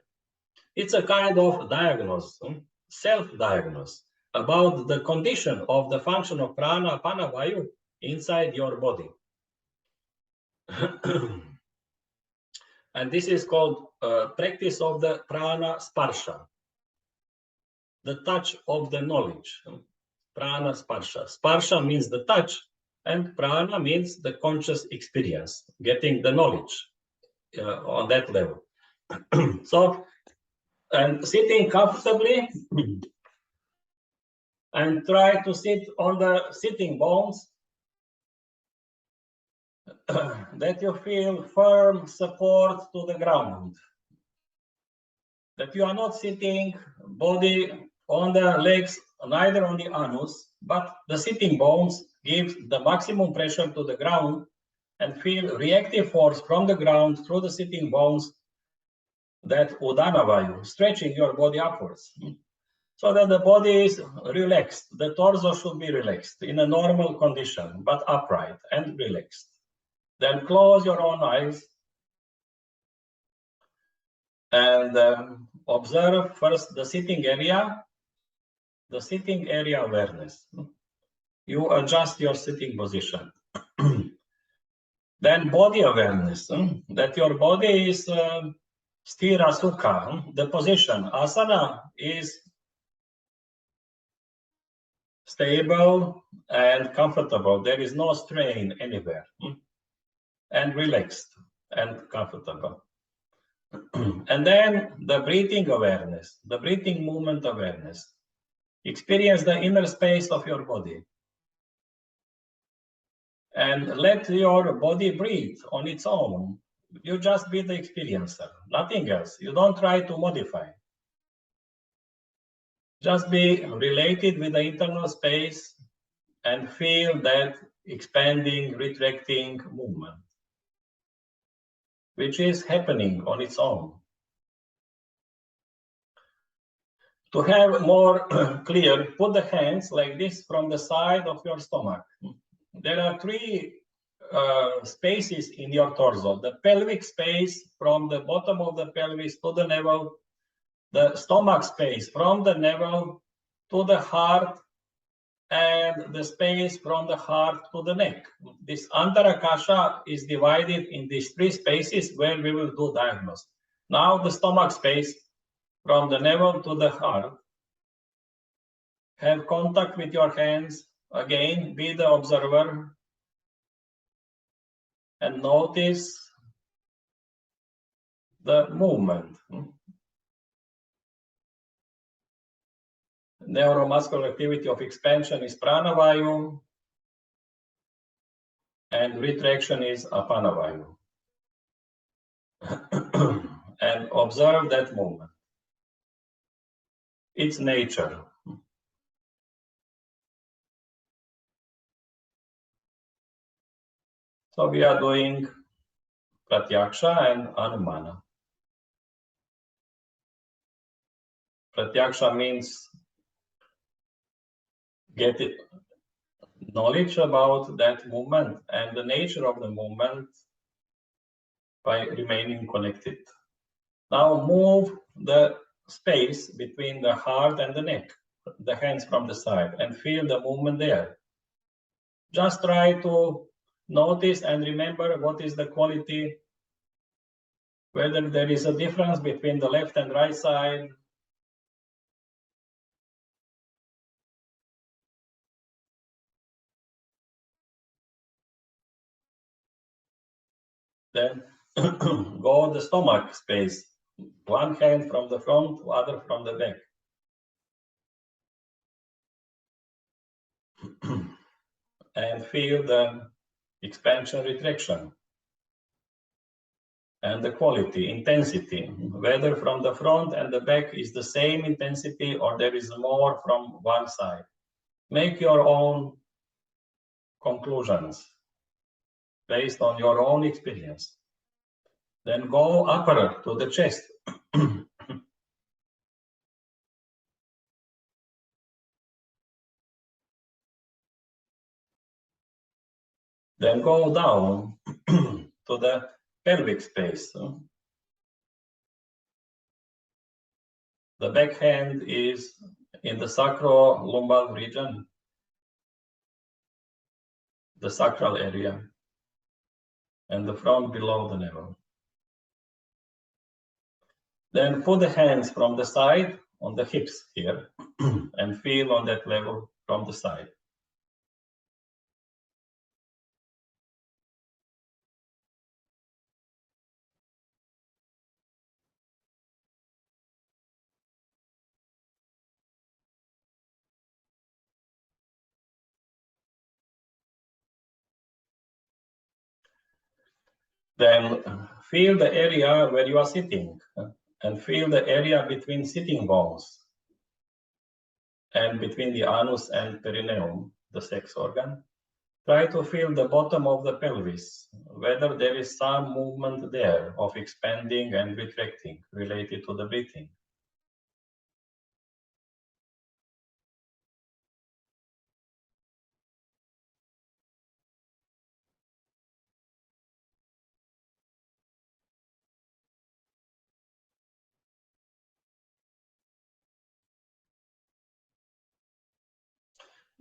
Speaker 1: It's a kind of diagnosis, self-diagnosis about the condition of the function of prana, apana, vayu inside your body. And this is called practice of the prana sparsha, the touch of the knowledge. Prana sparsha. Sparsha means the touch, and prana means the conscious experience, getting the knowledge on that level. So, and sitting comfortably, and try to sit on the sitting bones, that you feel firm support to the ground, that you are not sitting body on the legs, neither on the anus, but the sitting bones give the maximum pressure to the ground, and feel reactive force from the ground through the sitting bones, that udana vayu, stretching your body upwards, so that the body is relaxed. The torso should be relaxed in a normal condition, but upright and relaxed. Then close your own eyes and observe first the sitting area awareness. You adjust your sitting position. Then body awareness, that your body is sthira sukha, the position. Asana is stable and comfortable. There is no strain anywhere. And relaxed and comfortable. And then the breathing awareness, the breathing movement awareness. Experience the inner space of your body. And let your body breathe on its own. You just be the experiencer, nothing else. You don't try to modify. Just be related with the internal space and feel that expanding, retracting movement, which is happening on its own. To have more clear, put the hands like this from the side of your stomach. There are three spaces in your torso. The pelvic space from the bottom of the pelvis to the navel, the stomach space from the navel to the heart, and the space from the heart to the neck. This antarakasha is divided in these three spaces where we will do diagnosis. Now the stomach space from the navel to the heart. Have contact with your hands. Again, be the observer and notice the movement. Neuromuscular activity of expansion is prana vayu, and retraction is apana vayu. And observe that movement. Its nature. So we are doing pratyaksha and anumana. Pratyaksha means get knowledge about that movement and the nature of the movement by remaining connected. Now move the space between the heart and the neck, the hands from the side, and feel the movement there. Just try to notice and remember what is the quality whether there is a difference between the left and right side. Then go the stomach space. One hand from the front, other from the back. And feel the expansion, retraction. And the quality, intensity, whether from the front and the back is the same intensity or there is more from one side. Make your own conclusions based on your own experience. Then go upper to the chest. Then go down to the pelvic space. The back hand is in the sacro-lumbar region, the sacral area, and the front below the navel. Then put the hands from the side on the hips here and feel on that level from the side. Then feel the area where you are sitting and feel the area between sitting bones and between the anus and perineum, the sex organ. Try to feel the bottom of the pelvis, whether there is some movement there of expanding and retracting related to the breathing.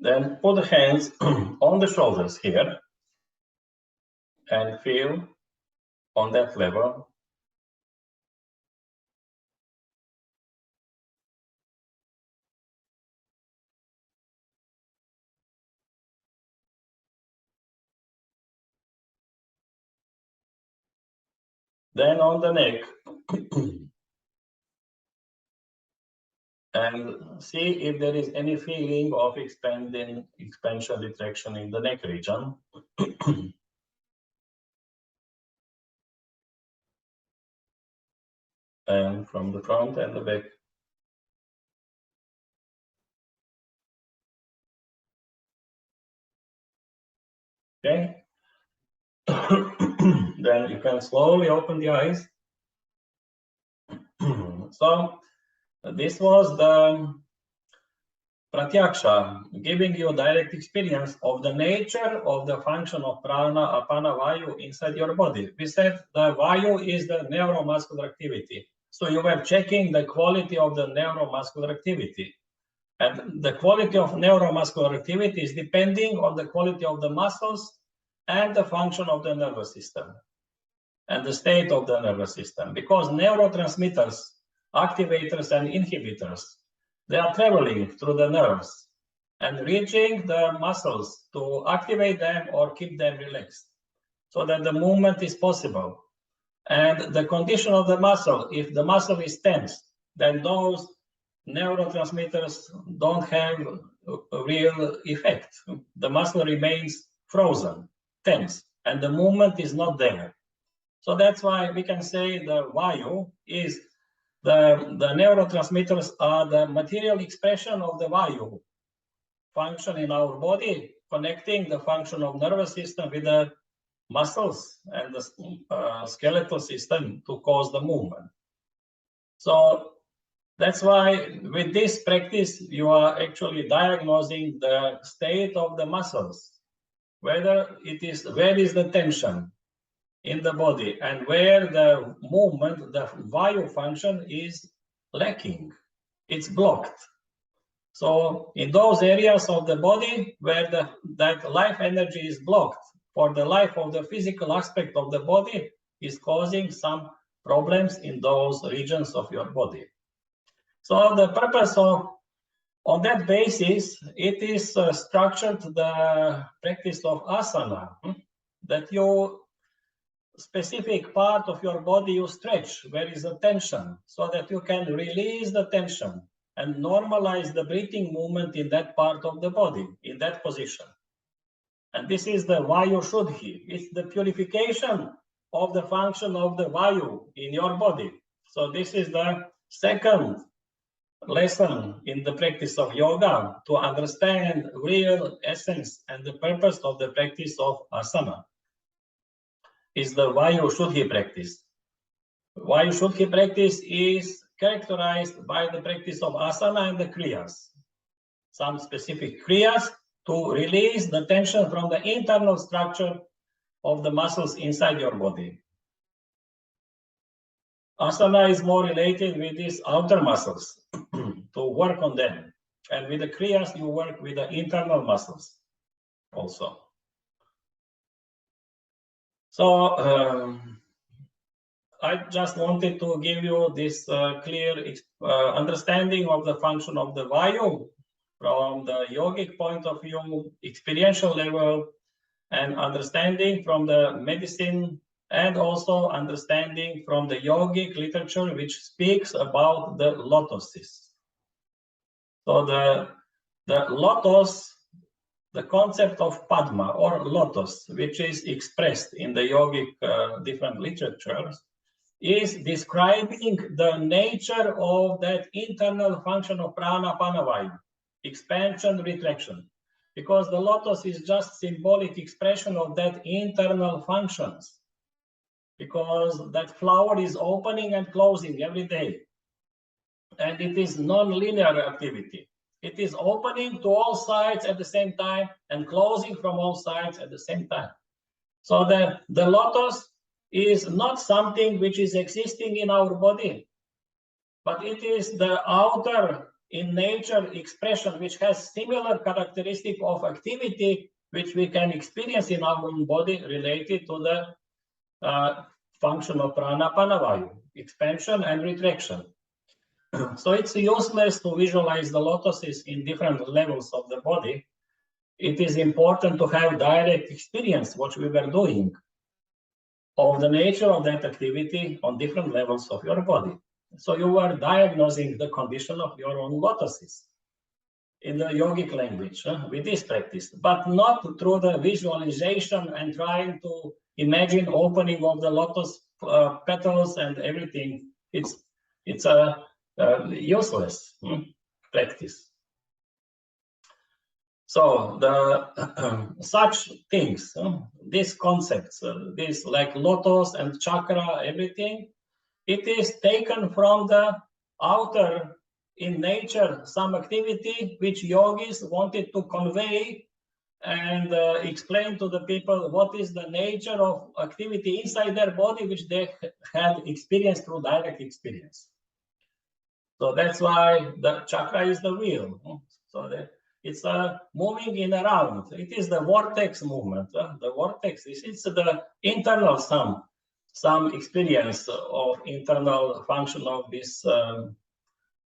Speaker 1: Then put the hands on the shoulders here and feel on that level. Then on the neck. And see if there is any feeling of expansion, retraction in the neck region. And from the front and the back. Okay. Then you can slowly open the eyes. So this was the Pratyaksha, giving you direct experience of the nature of the function of prana, apana, vayu inside your body. We said the vayu is the neuromuscular activity. So you were checking the quality of the neuromuscular activity. And the quality of neuromuscular activity is depending on the quality of the muscles and the function of the nervous system and the state of the nervous system. Because neurotransmitters, activators and inhibitors, they are traveling through the nerves and reaching the muscles to activate them or keep them relaxed so that the movement is possible. And the condition of the muscle, if the muscle is tense, then those neurotransmitters don't have a real effect. The muscle remains frozen, tense, and the movement is not there. So that's why we can say the Vayu is the neurotransmitters are the material expression of the Vayu function in our body, connecting the function of nervous system with the muscles and the skeletal system to cause the movement. So that's why with this practice, you are actually diagnosing the state of the muscles, whether it is, where is the tension in the body and where the movement, the Vayu function is lacking, it's blocked. So in those areas of the body where that life energy is blocked for the life of the physical aspect of the body is causing some problems in those regions of your body. So the purpose of, on that basis, it is structured the practice of asana, that you specific part of your body you stretch where is the tension, so that you can release the tension and normalize the breathing movement in that part of the body, in that position. And this is the Vayu Shuddhi. It's the purification of the function of the Vayu in your body. So this is the second lesson in the practice of yoga, to understand real essence and the purpose of the practice of asana is the Vayu Shuddhi practice. Vayu Shuddhi practice is characterized by the practice of asana and the kriyas. Some specific kriyas to release the tension from the internal structure of the muscles inside your body. Asana is more related with these outer muscles, to work on them. And with the kriyas, you work with the internal muscles also. So I just wanted to give you this clear understanding of the function of the Vayu from the yogic point of view, experiential level, and understanding from the medicine, and also understanding from the yogic literature, which speaks about the lotuses. So the lotus, the concept of Padma or lotus, which is expressed in the yogic different literatures, is describing the nature of that internal function of prana, panavayu, expansion, retraction. Because the lotus is just symbolic expression of that internal functions. Because that flower is opening and closing every day. And it is non-linear activity. It is opening to all sides at the same time and closing from all sides at the same time. So the lotus is not something which is existing in our body, but it is the outer in nature expression which has similar characteristic of activity which we can experience in our own body related to the function of prana, panavayu, expansion and retraction. So it's useless to visualize the lotuses in different levels of the body. It is important to have direct experience, what we were doing, of the nature of that activity on different levels of your body. So you are diagnosing the condition of your own lotuses in the yogic language with this practice, but not through the visualization and trying to imagine opening of the lotus petals and everything. It's a useless practice. So the such things, these concepts, this like lotus and chakra, everything, it is taken from the outer in nature, some activity which yogis wanted to convey and explain to the people what is the nature of activity inside their body, which they had experienced through direct experience. So that's why the chakra is the wheel. So it's moving in around. It is the vortex movement. The vortex it's the internal some experience of internal function of this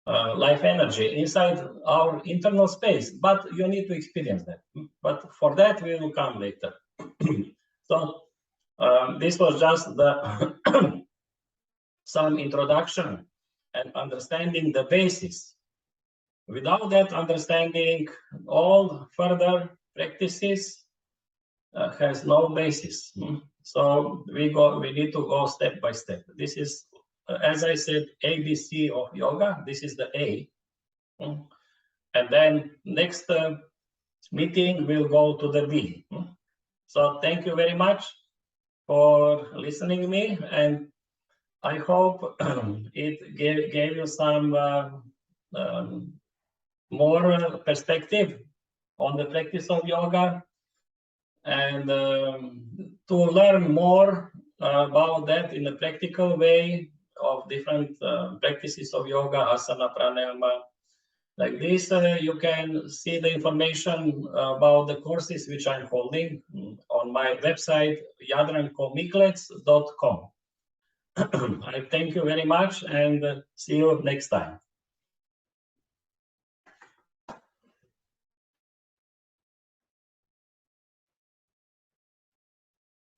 Speaker 1: life energy inside our internal space. But you need to experience that. But for that we will come later. So this was just the some introduction and understanding the basis. Without that understanding, all further practices has no basis. So we need to go step by step. This is, as I said, ABC of yoga. This is the A. And then next meeting we'll go to the B. So thank you very much for listening to me, and I hope it gave you some more perspective on the practice of yoga, and to learn more about that in a practical way of different practices of yoga, asana, pranayama. Like this, you can see the information about the courses which I'm holding on my website, jadrankomiklec.com. I thank you very much and see you next time.